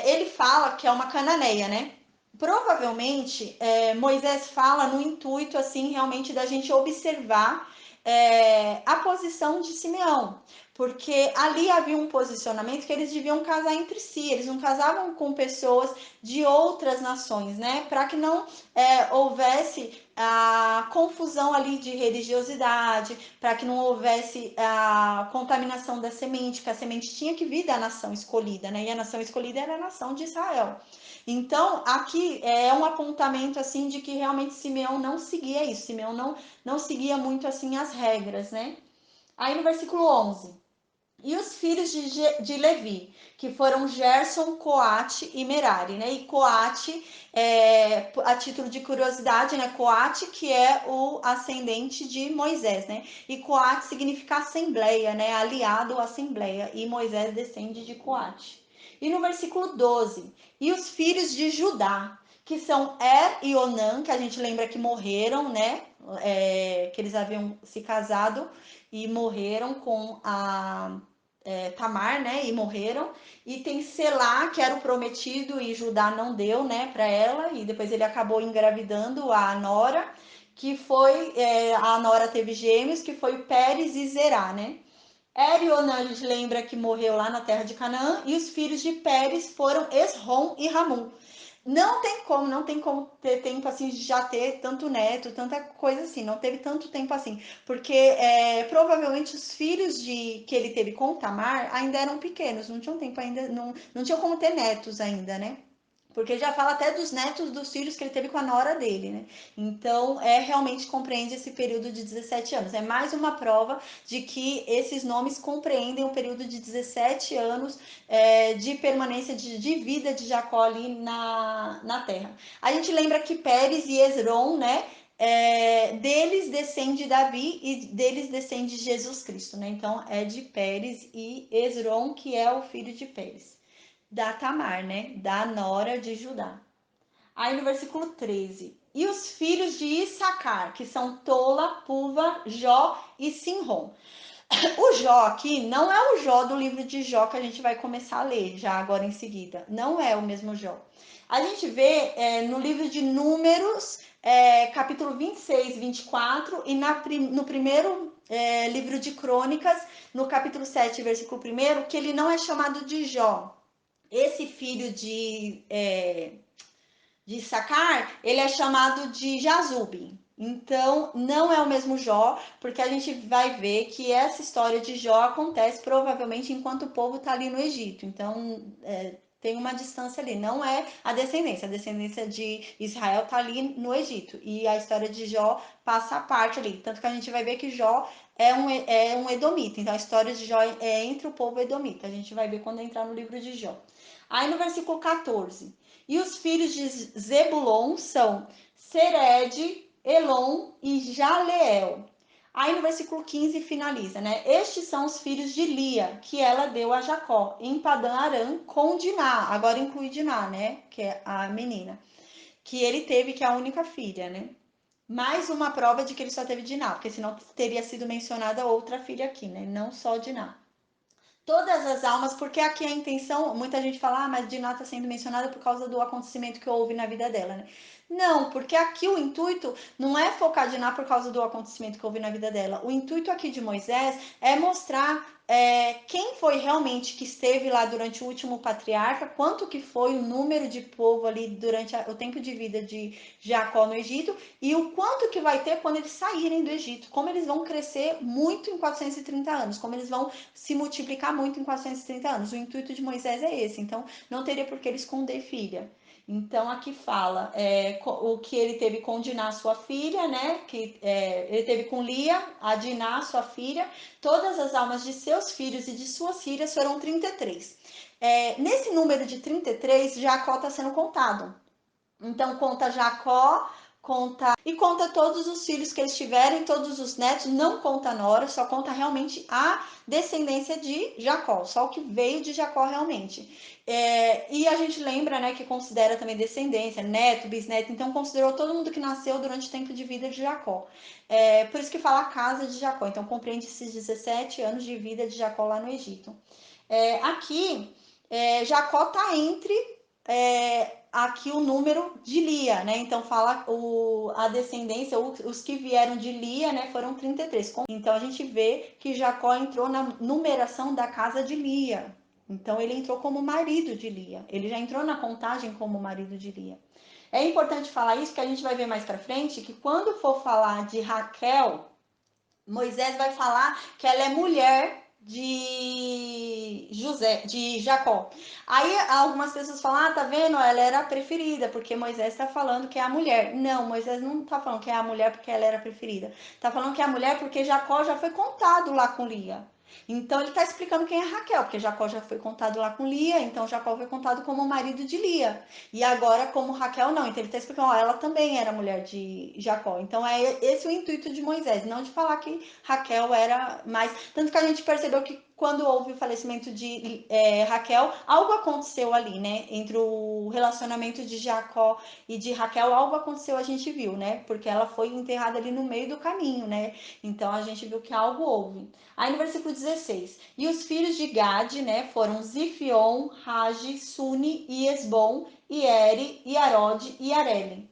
Ele fala que é uma cananeia, né? Provavelmente Moisés fala no intuito assim realmente da gente observar a posição de Simeão, porque ali havia um posicionamento que eles deviam casar entre si, eles não casavam com pessoas de outras nações, né? Para que não houvesse a confusão ali de religiosidade, para que não houvesse a contaminação da semente, que a semente tinha que vir da nação escolhida, né? E a nação escolhida era a nação de Israel. Então, aqui é um apontamento assim de que realmente Simeão não seguia isso. Simeão não seguia muito assim as regras, né? Aí no versículo 11, e os filhos de Levi, que foram Gerson, Coate e Merari, né? E Coate, a título de curiosidade, né? Coate, que é o ascendente de Moisés, né? E Coate significa assembleia, né? Aliado à assembleia. E Moisés descende de Coate. E no versículo 12, e os filhos de Judá, que são e Onã, que a gente lembra que morreram, né? Que eles haviam se casado e morreram com Tamar, né, e morreram. E tem Selá, que era o prometido e Judá não deu, né, para ela. E depois ele acabou engravidando a Nora, que foi, a Nora teve gêmeos, que foi o Pérez e Zerá, né. Erionã, a gente lembra que morreu lá na terra de Canaã, e os filhos de Pérez foram Esrom e Ramum. Não tem como ter tempo assim de já ter tanto neto, tanta coisa assim, não teve tanto tempo assim, porque provavelmente os filhos que ele teve com Tamar ainda eram pequenos, não tinham tempo ainda, não tinham como ter netos ainda, né? Porque já fala até dos netos dos filhos que ele teve com a nora dele, né? Então, realmente compreende esse período de 17 anos. É mais uma prova de que esses nomes compreendem o período de 17 anos de permanência de vida de Jacó ali na terra. A gente lembra que Pérez e Esrom, né? Deles descende Davi e deles descende Jesus Cristo, né? Então é de Pérez e Esrom, que é o filho de Pérez da Tamar, né? Da nora de Judá. Aí no versículo 13. E os filhos de Issacar, que são Tola, Puva, Jó e Sinrom. O Jó aqui não é o Jó do livro de Jó que a gente vai começar a ler já agora em seguida. Não é o mesmo Jó. A gente vê no livro de Números, capítulo 26, 24, e no primeiro livro de Crônicas, no capítulo 7, versículo 1, que ele não é chamado de Jó. Esse filho de Sacar, ele é chamado de Jazube. Então, não é o mesmo Jó, porque a gente vai ver que essa história de Jó acontece provavelmente enquanto o povo está ali no Egito. Então, tem uma distância ali. Não é a descendência de Israel está ali no Egito. E a história de Jó passa a parte ali. Tanto que a gente vai ver que Jó é um edomita. Então, a história de Jó é entre o povo edomita. A gente vai ver quando entrar no livro de Jó. Aí no versículo 14. E os filhos de Zebulon são Sered, Elon e Jaleel. Aí no versículo 15 finaliza, né? Estes são os filhos de Lia, que ela deu a Jacó, em Padã Aram, com Diná. Agora inclui Diná, né? Que é a menina. Que ele teve, que é a única filha, né? Mais uma prova de que ele só teve Diná, porque senão teria sido mencionada outra filha aqui, né? Não só Diná. Todas as almas, porque aqui a intenção, muita gente fala, mas Diná está sendo mencionada por causa do acontecimento que houve na vida dela, né? Não, porque aqui o intuito não é focar Diná por causa do acontecimento que houve na vida dela. O intuito aqui de Moisés é mostrar quem foi realmente que esteve lá durante o último patriarca, quanto que foi o número de povo ali durante o tempo de vida de Jacó no Egito e o quanto que vai ter quando eles saírem do Egito, como eles vão crescer muito em 430 anos, como eles vão se multiplicar muito em 430 anos. O intuito de Moisés é esse, então não teria por que ele esconder filha. Então aqui fala o que ele teve com Diná, sua filha, né? Que ele teve com Lia, a Diná, sua filha. Todas as almas de seus filhos e de suas filhas foram 33. Nesse número de 33, Jacó está sendo contado. Então conta Jacó, conta todos os filhos que eles tiveram, todos os netos, não conta a nora, só conta realmente a descendência de Jacó, só o que veio de Jacó realmente. E a gente lembra, né, que considera também descendência, neto, bisneto, então considerou todo mundo que nasceu durante o tempo de vida de Jacó. Por isso que fala a casa de Jacó, então compreende esses 17 anos de vida de Jacó lá no Egito. Aqui, Jacó está entre aqui o número de Lia, né? Então fala a descendência, os que vieram de Lia, né, foram 33. Então a gente vê que Jacó entrou na numeração da casa de Lia. Então ele entrou como marido de Lia. Ele já entrou na contagem como marido de Lia. É importante falar isso, que a gente vai ver mais para frente, que quando for falar de Raquel, Moisés vai falar que ela é mulher de Jacó. Aí algumas pessoas falam, tá vendo? Ela era a preferida, porque Moisés está falando que é a mulher. Não, Moisés não está falando que é a mulher porque ela era a preferida. Está falando que é a mulher porque Jacó já foi contado lá com Lia. Então ele está explicando quem é Raquel, porque Jacó já foi contado lá com Lia, então Jacó foi contado como o marido de Lia. E agora, como Raquel, não. Então ele está explicando, ó, ela também era mulher de Jacó. Então é esse o intuito de Moisés, não de falar que Raquel era mais. Tanto que a gente percebeu que quando houve o falecimento de Raquel, algo aconteceu ali, né? Entre o relacionamento de Jacó e de Raquel, algo aconteceu, a gente viu, né? Porque ela foi enterrada ali no meio do caminho, né? Então a gente viu que algo houve. Aí no versículo 16: e os filhos de Gade, né, foram Zifion, Ragi, Suni, e Esbom, e Eri, e Arode, e Areli.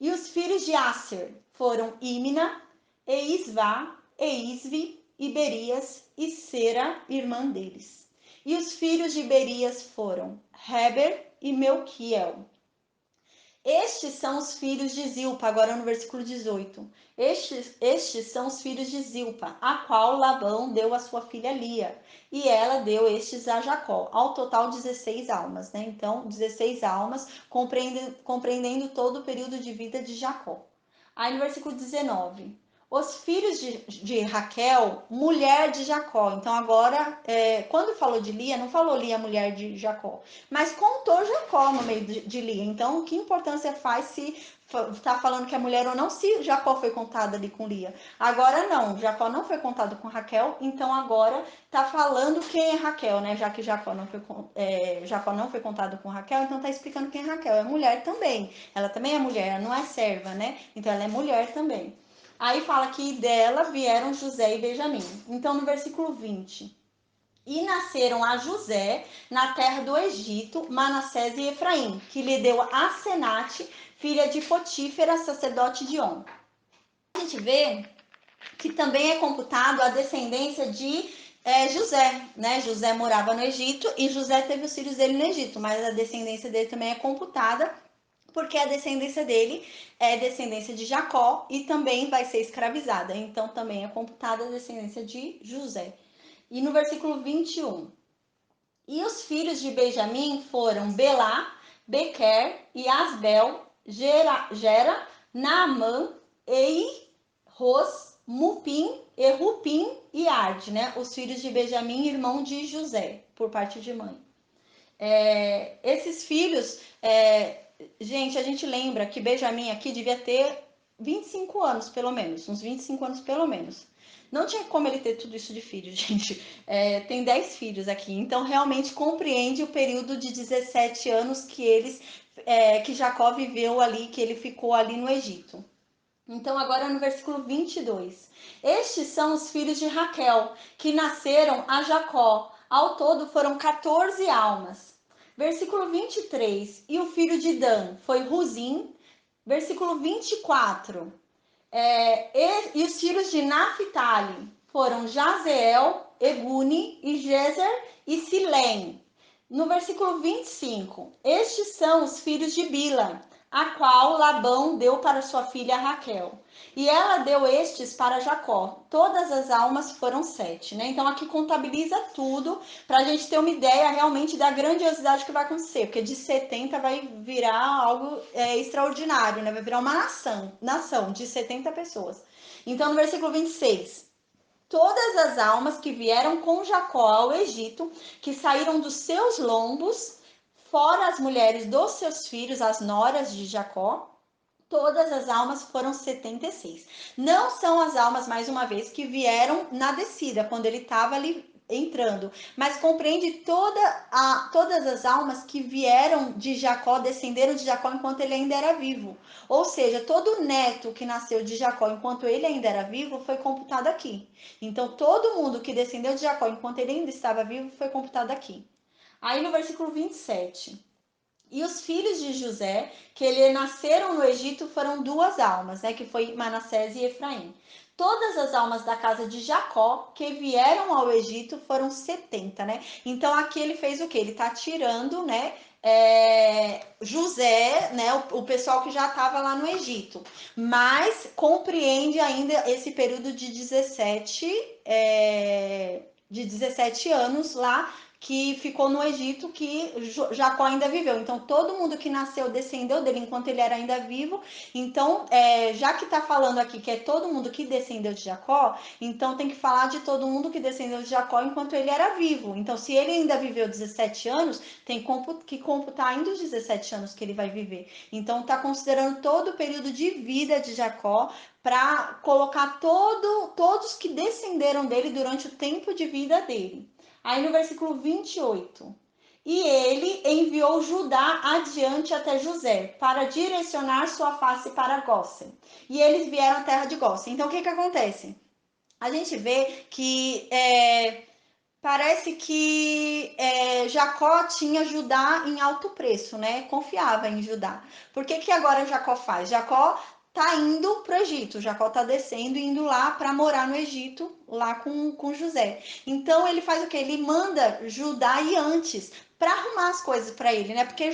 E os filhos de Aser foram Imna, e Isvá, e Isvi, e Berias, e Sera, irmã deles. E os filhos de Berias foram Heber e Melquiel. Estes são os filhos de Zilpa, agora no versículo 18. Estes são os filhos de Zilpa, a qual Labão deu a sua filha Lia, e ela deu estes a Jacó, ao total 16 almas, né? Então, 16 almas, compreendendo todo o período de vida de Jacó. Aí no versículo 19, os filhos de Raquel, mulher de Jacó. Então agora, quando falou de Lia, não falou Lia, mulher de Jacó, mas contou Jacó no meio de Lia. Então, que importância faz se tá falando que é mulher ou não, se Jacó foi contado ali com Lia? Agora não, Jacó não foi contado com Raquel, então agora tá falando quem é Raquel, né? Já que Jacó não foi contado com Raquel, então tá explicando quem é Raquel. É mulher também. Ela também é mulher, ela não é serva, né? Então ela é mulher também. Aí fala que dela vieram José e Benjamim. Então no versículo 20. E nasceram a José na terra do Egito, Manassés e Efraim, que lhe deu Asenate, filha de Potífera, sacerdote de On. A gente vê que também é computado a descendência de José, né? José morava no Egito e José teve os filhos dele no Egito, mas a descendência dele também é computada porque a descendência dele é descendência de Jacó e também vai ser escravizada. Então também é computada a descendência de José. E no versículo 21, e os filhos de Benjamim foram Belá, Bequer e Asbel, Gera, Naamã, Ei, Ros, Mupim, Erupim e Arde, né? Os filhos de Benjamim, irmão de José, por parte de mãe. Esses filhos, gente, a gente lembra que Benjamim aqui devia ter 25 anos, pelo menos, uns 25 anos pelo menos. Não tinha como ele ter tudo isso de filhos, gente. Tem 10 filhos aqui, então realmente compreende o período de 17 anos que Jacó viveu ali, que ele ficou ali no Egito. Então, agora no versículo 22. Estes são os filhos de Raquel, que nasceram a Jacó. Ao todo foram 14 almas. Versículo 23. E o filho de Dan foi Ruzim. Versículo 24. E os filhos de Naphtali foram Jazeel, Egune, e Jezer e Silém. No versículo 25. Estes são os filhos de Bila, a qual Labão deu para sua filha Raquel. E ela deu estes para Jacó. Todas as almas foram 7, né? Então aqui contabiliza tudo para a gente ter uma ideia realmente da grandiosidade que vai acontecer, porque de 70 vai virar algo extraordinário, né? Vai virar uma nação de 70 pessoas. Então no versículo 26. Todas as almas que vieram com Jacó ao Egito, que saíram dos seus lombos, fora as mulheres dos seus filhos, as noras de Jacó, todas as almas foram 76. Não são as almas, mais uma vez, que vieram na descida, quando ele estava ali entrando, mas compreende todas as almas que vieram de Jacó, descenderam de Jacó enquanto ele ainda era vivo. Ou seja, todo neto que nasceu de Jacó enquanto ele ainda era vivo foi computado aqui. Então, todo mundo que descendeu de Jacó enquanto ele ainda estava vivo foi computado aqui. Aí no versículo 27. E os filhos de José, que ele nasceram no Egito, foram 2 almas, né? Que foi Manassés e Efraim. Todas as almas da casa de Jacó que vieram ao Egito foram 70, né? Então aqui ele fez o que? Ele tá tirando, né? José, né? O pessoal que já estava lá no Egito, mas compreende ainda esse período de 17 anos lá que ficou no Egito, que Jacó ainda viveu. Então, todo mundo que nasceu descendeu dele enquanto ele era ainda vivo. Então, já que está falando aqui que é todo mundo que descendeu de Jacó, então tem que falar de todo mundo que descendeu de Jacó enquanto ele era vivo. Então, se ele ainda viveu 17 anos, tem que computar ainda os 17 anos que ele vai viver. Então, está considerando todo o período de vida de Jacó para colocar todos que descenderam dele durante o tempo de vida dele. Aí no versículo 28. E ele enviou Judá adiante até José, para direcionar sua face para Gósen. E eles vieram à terra de Gósen. Então, o que acontece? A gente vê que parece que Jacó tinha Judá em alto preço, né? Confiava em Judá. Por que agora Jacó faz? Jacó tá indo para o Egito, Jacó tá descendo e indo lá para morar no Egito, lá com José. Então ele faz o que? Ele manda Judá ir antes para arrumar as coisas para ele, né? Porque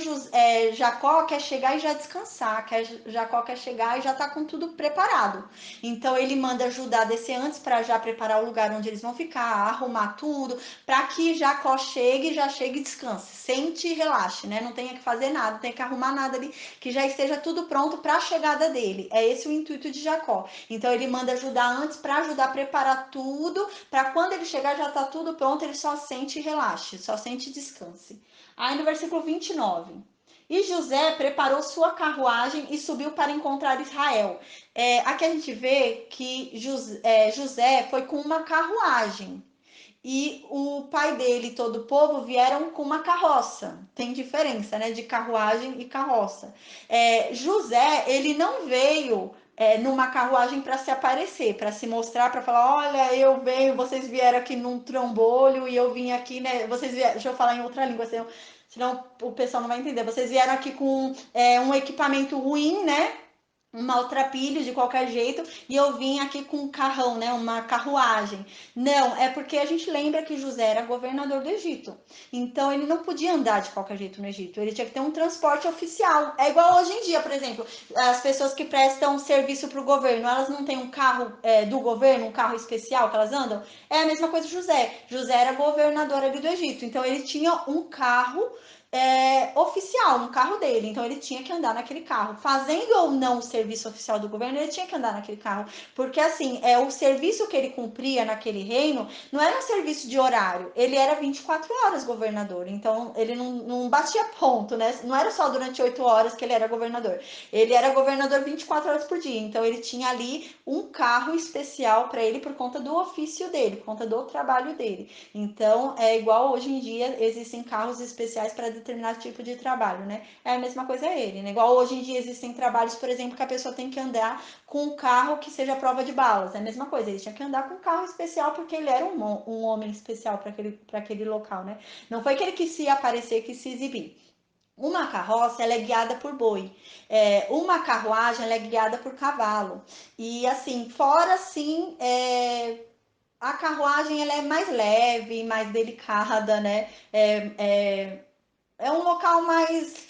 Jacó quer chegar e já descansar, Jacó quer chegar e já tá com tudo preparado. Então ele manda Judá descer antes para já preparar o lugar onde eles vão ficar, arrumar tudo, para que Jacó já chegue e descanse, sente e relaxe, né? Não tenha que fazer nada, não tenha que arrumar nada ali, que já esteja tudo pronto para a chegada dele. É esse o intuito de Jacó. Então ele manda ajudar antes para ajudar a preparar tudo, para quando ele chegar já tá tudo pronto, ele só sente e relaxe, só sente e descanse. Aí no versículo 29. E José preparou sua carruagem e subiu para encontrar Israel. Aqui a gente vê que José foi com uma carruagem e o pai dele e todo o povo vieram com uma carroça. Tem diferença, né, de carruagem e carroça. José, ele não veio numa carruagem para se aparecer, para se mostrar, para falar, olha, eu venho, vocês vieram aqui num trambolho e eu vim aqui, né, vocês vieram, deixa eu falar em outra língua, senão o pessoal não vai entender. Vocês vieram aqui com um equipamento ruim, né, um maltrapilho de qualquer jeito, e eu vim aqui com um carrão, né, uma carruagem. Não, é porque a gente lembra que José era governador do Egito. Então ele não podia andar de qualquer jeito no Egito. Ele tinha que ter um transporte oficial. É igual hoje em dia, por exemplo, as pessoas que prestam serviço para o governo, elas não têm um carro do governo, um carro especial que elas andam? É a mesma coisa José. José era governador ali do Egito. Então ele tinha um carro oficial no carro dele, então ele tinha que andar naquele carro, fazendo ou não o serviço oficial do governo, ele tinha que andar naquele carro, porque assim, o serviço que ele cumpria naquele reino não era um serviço de horário, ele era 24 horas governador, então ele não batia ponto, né? Não era só durante 8 horas que ele era governador, ele era governador 24 horas por dia, então ele tinha ali um carro especial para ele por conta do ofício dele, por conta do trabalho dele. Então é igual hoje em dia existem carros especiais para determinado tipo de trabalho, né? É a mesma coisa ele, né? Igual hoje em dia existem trabalhos, por exemplo, que a pessoa tem que andar com um carro que seja prova de balas. É a mesma coisa, ele tinha que andar com um carro especial porque ele era um homem especial para aquele local, né? Não foi que ele quis se aparecer, quis se exibir. Uma carroça ela é guiada por boi, uma carruagem ela é guiada por cavalo. E assim, fora assim, a carruagem ela é mais leve, mais delicada, né? É um local mais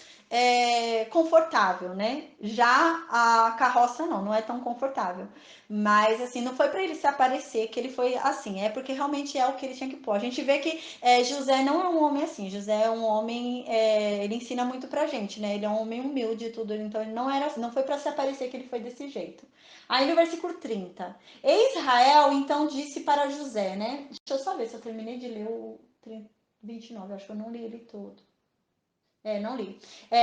confortável, né? Já a carroça não é tão confortável. Mas assim, não foi para ele se aparecer que ele foi assim, é porque realmente é o que ele tinha que pôr. A gente vê que José não é um homem assim, José é um homem, ele ensina muito pra gente, né? Ele é um homem humilde e tudo, então ele não era assim, não foi para se aparecer que ele foi desse jeito. Aí no versículo 30, Israel então disse para José, né? Deixa eu só ver se eu terminei de ler o 29, acho que eu não li ele todo. Não li.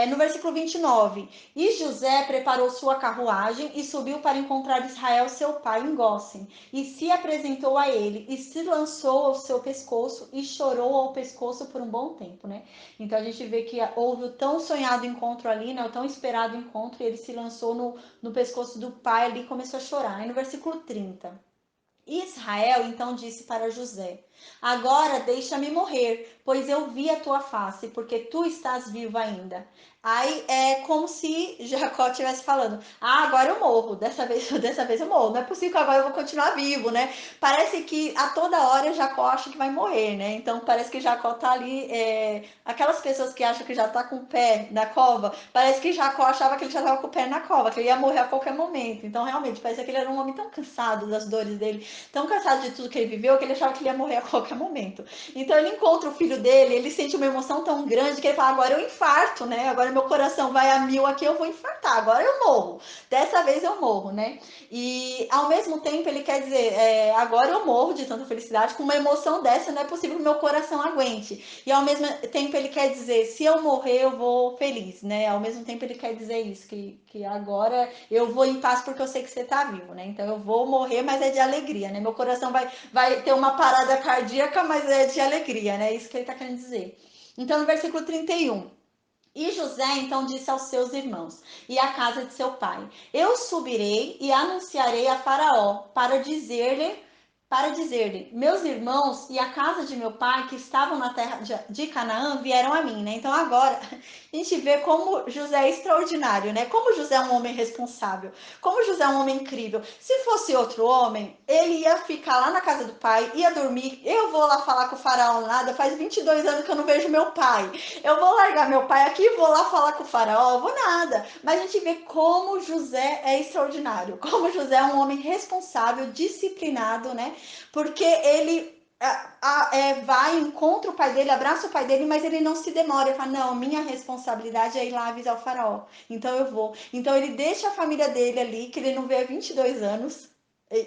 No versículo 29, e José preparou sua carruagem e subiu para encontrar Israel, seu pai, em Gósen, e se apresentou a ele, e se lançou ao seu pescoço, e chorou ao pescoço por um bom tempo, né? Então a gente vê que houve o tão sonhado encontro ali, né? O tão esperado encontro, e ele se lançou no pescoço do pai ali e começou a chorar. Aí no versículo 30, Israel então disse para José: Agora deixa-me morrer, pois eu vi a tua face, porque tu estás vivo ainda. Aí é como se Jacó estivesse falando: agora eu morro, dessa vez eu morro. Não é possível que agora eu vou continuar vivo, né? Parece que a toda hora Jacó acha que vai morrer, né? Então parece que Jacó tá ali. Aquelas pessoas que acham que já tá com o pé na cova, parece que Jacó achava que ele já estava com o pé na cova, que ele ia morrer a qualquer momento. Então realmente parece que ele era um homem tão cansado das dores dele, tão cansado de tudo que ele viveu, que ele achava que ele ia morrer a qualquer momento. Então ele encontra o filho dele, ele sente uma emoção tão grande que ele fala: agora eu infarto, né? Agora meu coração vai a 1000 aqui, eu vou infartar, agora eu morro. Dessa vez eu morro, né? E ao mesmo tempo ele quer dizer: agora eu morro de tanta felicidade, com uma emoção dessa não é possível que meu coração aguente. E ao mesmo tempo ele quer dizer: se eu morrer, eu vou feliz, né? Ao mesmo tempo ele quer dizer isso, que agora eu vou em paz porque eu sei que você tá vivo, né? Então eu vou morrer, mas é de alegria, né? Meu coração vai ter uma parada cardíaca cardíaca, mas é de alegria, né? Isso que ele está querendo dizer. Então, no versículo 31. E José então disse aos seus irmãos e à casa de seu pai: Eu subirei e anunciarei a Faraó para dizer-lhe, meus irmãos e a casa de meu pai que estavam na terra de Canaã vieram a mim, né? Então agora a gente vê como José é extraordinário, né? Como José é um homem responsável, como José é um homem incrível. Se fosse outro homem, ele ia ficar lá na casa do pai, ia dormir. Eu vou lá falar com o faraó nada, faz 22 anos que eu não vejo meu pai. Eu vou largar meu pai aqui, vou lá falar com o faraó, vou nada. Mas a gente vê como José é extraordinário, como José é um homem responsável, disciplinado, né? Porque ele vai, encontra o pai dele, abraça o pai dele, mas ele não se demora. Ele fala, não, minha responsabilidade é ir lá avisar o faraó. Então eu vou. Então ele deixa a família dele ali, que ele não vê há 22 anos,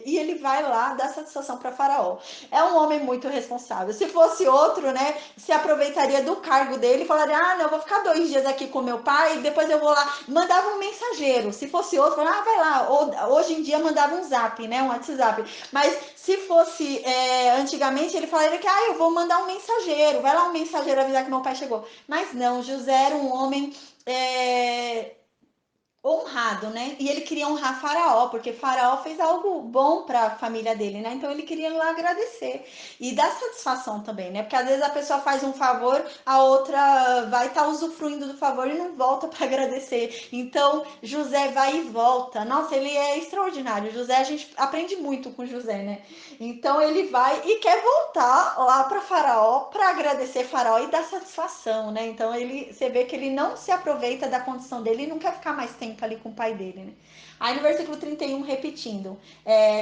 e ele vai lá dar satisfação para Faraó. É um homem muito responsável. Se fosse outro, né, se aproveitaria do cargo dele e falaria: ah, não, eu vou ficar 2 dias aqui com meu pai e depois eu vou lá. Mandava um mensageiro. Se fosse outro, falaria: ah, vai lá. Ou, hoje em dia mandava um zap, né, um WhatsApp. Mas se fosse antigamente, ele falaria que eu vou mandar um mensageiro. Vai lá um mensageiro avisar que meu pai chegou. Mas não, José era um homem honrado, né? E ele queria honrar Faraó, porque Faraó fez algo bom para a família dele, né? Então ele queria ir lá agradecer e dar satisfação também, né? Porque às vezes a pessoa faz um favor, a outra vai estar usufruindo do favor e não volta para agradecer. Então José vai e volta. Nossa, ele é extraordinário. José, a gente aprende muito com José, né? Então ele vai e quer voltar lá para Faraó para agradecer Faraó e dar satisfação, né? Então você vê que ele não se aproveita da condição dele e não quer ficar mais tempo ali com o pai dele, né? Aí no versículo 31, repetindo,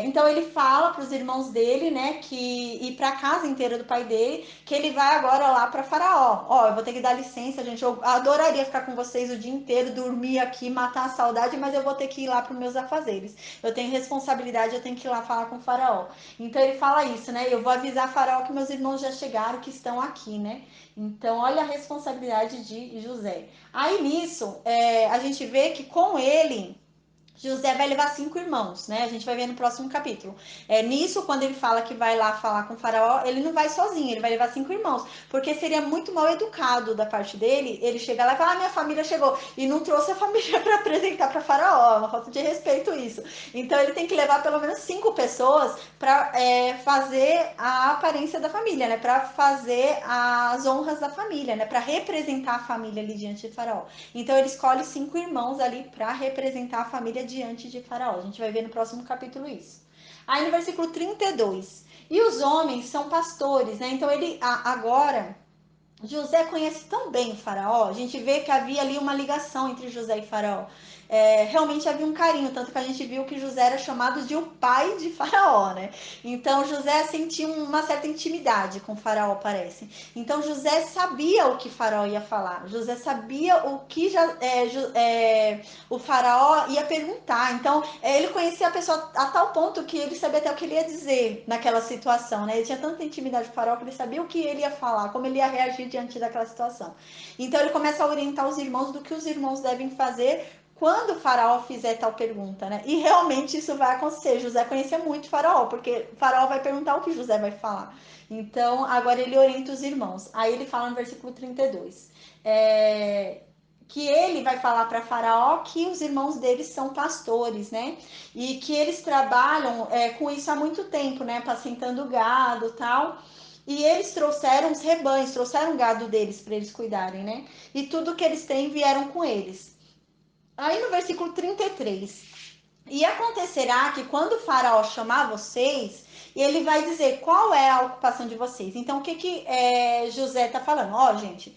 então ele fala para os irmãos dele, né, e para a casa inteira do pai dele, que ele vai agora lá para Faraó. Ó, eu vou ter que dar licença, gente, eu adoraria ficar com vocês o dia inteiro, dormir aqui, matar a saudade, mas eu vou ter que ir lá para os meus afazeres. Eu tenho responsabilidade, eu tenho que ir lá falar com o Faraó. Então ele fala isso, né, eu vou avisar Faraó que meus irmãos já chegaram, que estão aqui, né? Então olha a responsabilidade de José. Aí nisso, a gente vê que com ele José vai levar 5 irmãos, né? A gente vai ver no próximo capítulo. Nisso, quando ele fala que vai lá falar com o faraó, ele não vai sozinho, ele vai levar 5 irmãos. Porque seria muito mal educado da parte dele, ele chegar lá e falar, minha família chegou. E não trouxe a família para apresentar para faraó, é uma falta de respeito isso. Então ele tem que levar pelo menos 5 pessoas para fazer a aparência da família, né? Para fazer as honras da família, né? Para representar a família ali diante de faraó. Então ele escolhe 5 irmãos ali para representar a família diante de Faraó. A gente vai ver no próximo capítulo isso. Aí no versículo 32. E os homens são pastores, né? Então ele agora José conhece tão bem o faraó, a gente vê que havia ali uma ligação entre José e faraó. Realmente havia um carinho, tanto que a gente viu que José era chamado de o pai de faraó, né? Então José sentia uma certa intimidade com faraó, parece. Então José sabia o que faraó ia falar, José sabia o que o faraó ia perguntar. Então ele conhecia a pessoa a tal ponto que ele sabia até o que ele ia dizer naquela situação, né? Ele tinha tanta intimidade com o faraó que ele sabia o que ele ia falar, como ele ia reagir diante daquela situação. Então ele começa a orientar os irmãos do que os irmãos devem fazer quando o faraó fizer tal pergunta, né? E realmente isso vai acontecer. José conhecia muito o faraó, porque o faraó vai perguntar o que José vai falar. Então, agora ele orienta os irmãos. Aí ele fala no versículo 32. Que ele vai falar para Faraó que os irmãos deles são pastores, né? E que eles trabalham com isso há muito tempo, né? Apacentando gado e tal. E eles trouxeram os rebanhos, trouxeram o gado deles para eles cuidarem, né? E tudo que eles têm vieram com eles. Aí no versículo 33, e acontecerá que quando o faraó chamar vocês, ele vai dizer qual é a ocupação de vocês. Então, o que José está falando? Ó, gente,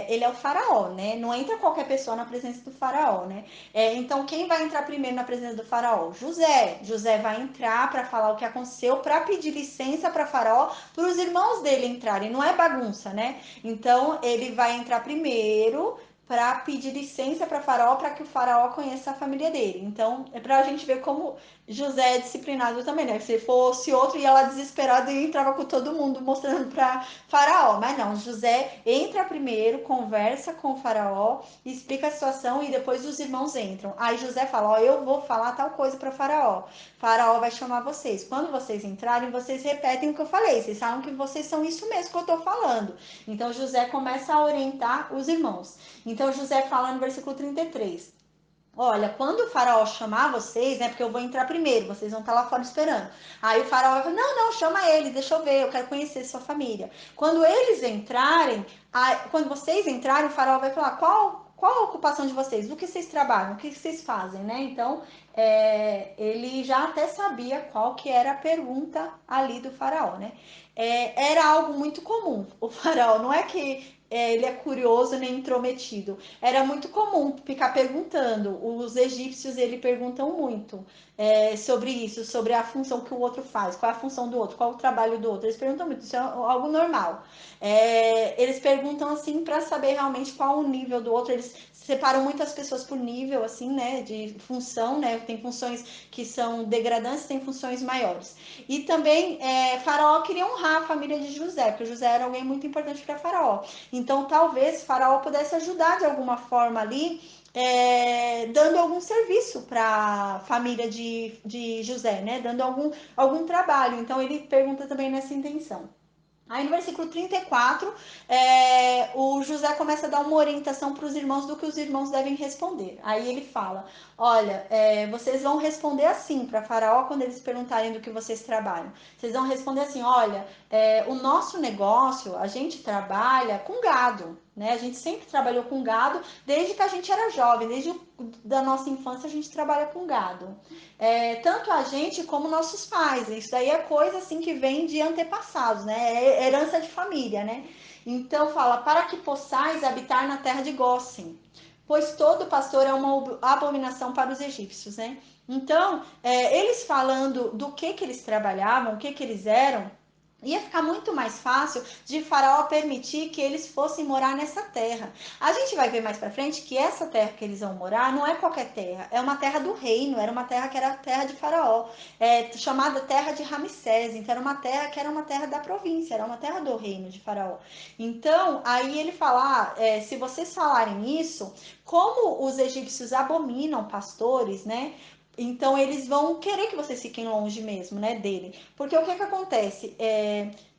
ele é o faraó, né? Não entra qualquer pessoa na presença do faraó, né? Então, quem vai entrar primeiro na presença do faraó? José. José vai entrar para falar o que aconteceu, para pedir licença para faraó, para os irmãos dele entrarem. Não é bagunça, né? Então, ele vai entrar primeiro para pedir licença para Faraó, para que o Faraó conheça a família dele. Então, é para a gente ver como José é disciplinado também, né? Se fosse outro, ia lá desesperado e entrava com todo mundo mostrando para Faraó. Mas não, José entra primeiro, conversa com o Faraó, explica a situação e depois os irmãos entram. Aí José fala: Ó, eu vou falar tal coisa para Faraó. Faraó vai chamar vocês. Quando vocês entrarem, vocês repetem o que eu falei. Vocês sabem que vocês são isso mesmo que eu tô falando. Então José começa a orientar os irmãos. Então José fala no versículo 33. Olha, quando o faraó chamar vocês, né? Porque eu vou entrar primeiro, vocês vão estar lá fora esperando. Aí o faraó vai falar: não, não, chama eles, deixa eu ver, eu quero conhecer sua família. Quando eles entrarem, quando vocês entrarem, o faraó vai falar: qual a ocupação de vocês? Do que vocês trabalham? O que vocês fazem, né? Então, ele já até sabia qual que era a pergunta ali do faraó, né? Era algo muito comum. O faraó, não é que ele é curioso nem intrometido. Era muito comum ficar perguntando. Os egípcios, ele perguntam muito sobre isso, sobre a função que o outro faz, qual é a função do outro, qual é o trabalho do outro. Eles perguntam muito, isso é algo normal. Eles perguntam assim para saber realmente qual o nível do outro. Eles separam muitas pessoas por nível, assim, né, de função, né? Tem funções que são degradantes, tem funções maiores. E também Faraó queria honrar a família de José, porque José era alguém muito importante para Faraó. Então, talvez Faraó pudesse ajudar de alguma forma ali, dando algum serviço para a família de José, né? Dando algum trabalho. Então, ele pergunta também nessa intenção. Aí no versículo 34, o José começa a dar uma orientação para os irmãos do que os irmãos devem responder. Aí ele fala: olha, vocês vão responder assim para Faraó quando eles perguntarem do que vocês trabalham. Vocês vão responder assim: olha, o nosso negócio, a gente trabalha com gado. Né? A gente sempre trabalhou com gado desde que a gente era jovem, desde da nossa infância a gente trabalha com gado. Tanto a gente como nossos pais. Isso daí é coisa assim que vem de antepassados, né? É herança de família, né? Então fala: para que possais habitar na terra de Gósen, pois todo pastor é uma abominação para os egípcios, né? Então, eles falando do que eles trabalhavam, o que eles eram, ia ficar muito mais fácil de Faraó permitir que eles fossem morar nessa terra. A gente vai ver mais para frente que essa terra que eles vão morar não é qualquer terra, é uma terra do reino, era uma terra que era a terra de Faraó, chamada terra de Ramsés. Então era uma terra que era uma terra da província, era uma terra do reino de Faraó. Então aí ele fala: se vocês falarem isso, como os egípcios abominam pastores, né? Então eles vão querer que vocês fiquem longe mesmo, né, dele. Porque o que acontece?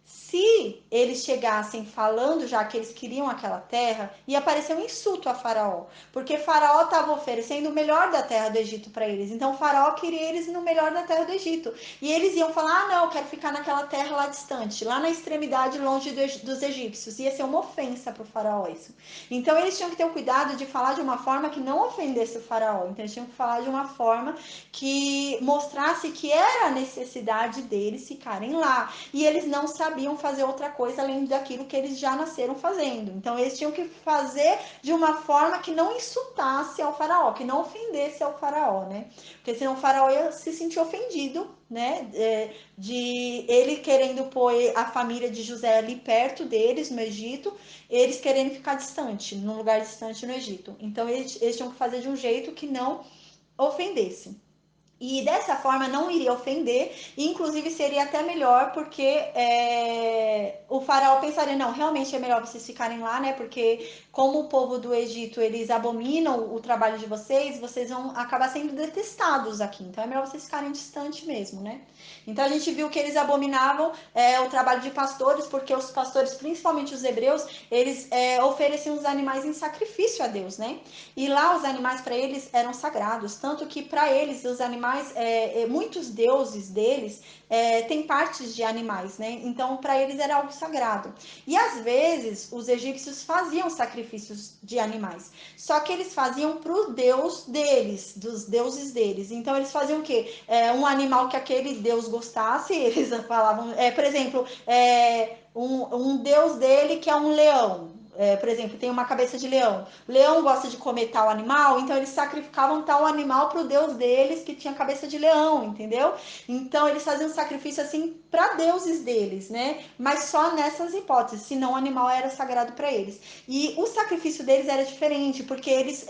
Se eles chegassem falando já que eles queriam aquela terra, ia parecer um insulto a Faraó, porque Faraó estava oferecendo o melhor da terra do Egito para eles. Então Faraó queria eles no melhor da terra do Egito. E eles iam falar: ah, não, eu quero ficar naquela terra lá distante, lá na extremidade, longe dos egípcios. Ia ser uma ofensa para o Faraó isso. Então eles tinham que ter o cuidado de falar de uma forma que não ofendesse o Faraó. Então eles tinham que falar de uma forma que mostrasse que era a necessidade deles ficarem lá. E eles não sabiam fazer outra coisa além daquilo que eles já nasceram fazendo. Então eles tinham que fazer de uma forma que não insultasse ao faraó, que não ofendesse ao faraó, né? Porque senão o faraó ia se sentir ofendido, né? De ele querendo pôr a família de José ali perto deles, no Egito, eles querendo ficar distante, num lugar distante no Egito. Então eles tinham que fazer de um jeito que não ofendesse. E dessa forma não iria ofender, e inclusive seria até melhor, porque o faraó pensaria: não, realmente é melhor vocês ficarem lá, né? Porque como o povo do Egito, eles abominam o trabalho de vocês, vocês vão acabar sendo detestados aqui. Então é melhor vocês ficarem distante mesmo, né? Então a gente viu que eles abominavam o trabalho de pastores, porque os pastores, principalmente os hebreus, eles ofereciam os animais em sacrifício a Deus, né? E lá os animais para eles eram sagrados, tanto que para eles os animais, muitos deuses deles têm partes de animais, né? Então para eles era algo sagrado. E às vezes os egípcios faziam sacrifícios de animais, só que eles faziam para o deus deles, dos deuses deles. Então eles faziam o quê? Um animal que aquele deus gostasse, eles falavam, por exemplo, um deus dele que é um leão. Por exemplo, tem uma cabeça de leão. Leão gosta de comer tal animal, então eles sacrificavam tal animal para o deus deles que tinha cabeça de leão, entendeu? Então eles faziam sacrifício assim para deuses deles, né? Mas só nessas hipóteses, senão o animal era sagrado para eles. E o sacrifício deles era diferente, porque eles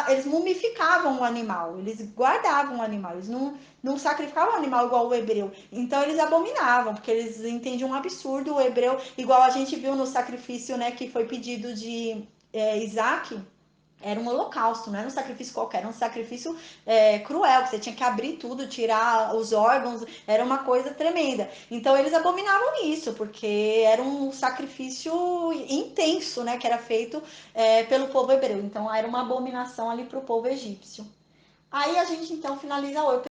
eles mumificavam o animal, eles guardavam o animal, eles não sacrificavam o animal igual o hebreu. Então eles abominavam, porque eles entendiam um absurdo o hebreu, igual a gente viu no sacrifício, né, que foi pedido de Isaac. Era um holocausto, não era um sacrifício qualquer, era um sacrifício cruel, que você tinha que abrir tudo, tirar os órgãos, era uma coisa tremenda. Então eles abominavam isso, porque era um sacrifício intenso, né, que era feito pelo povo hebreu. Então era uma abominação ali para o povo egípcio. Aí a gente então finaliza hoje.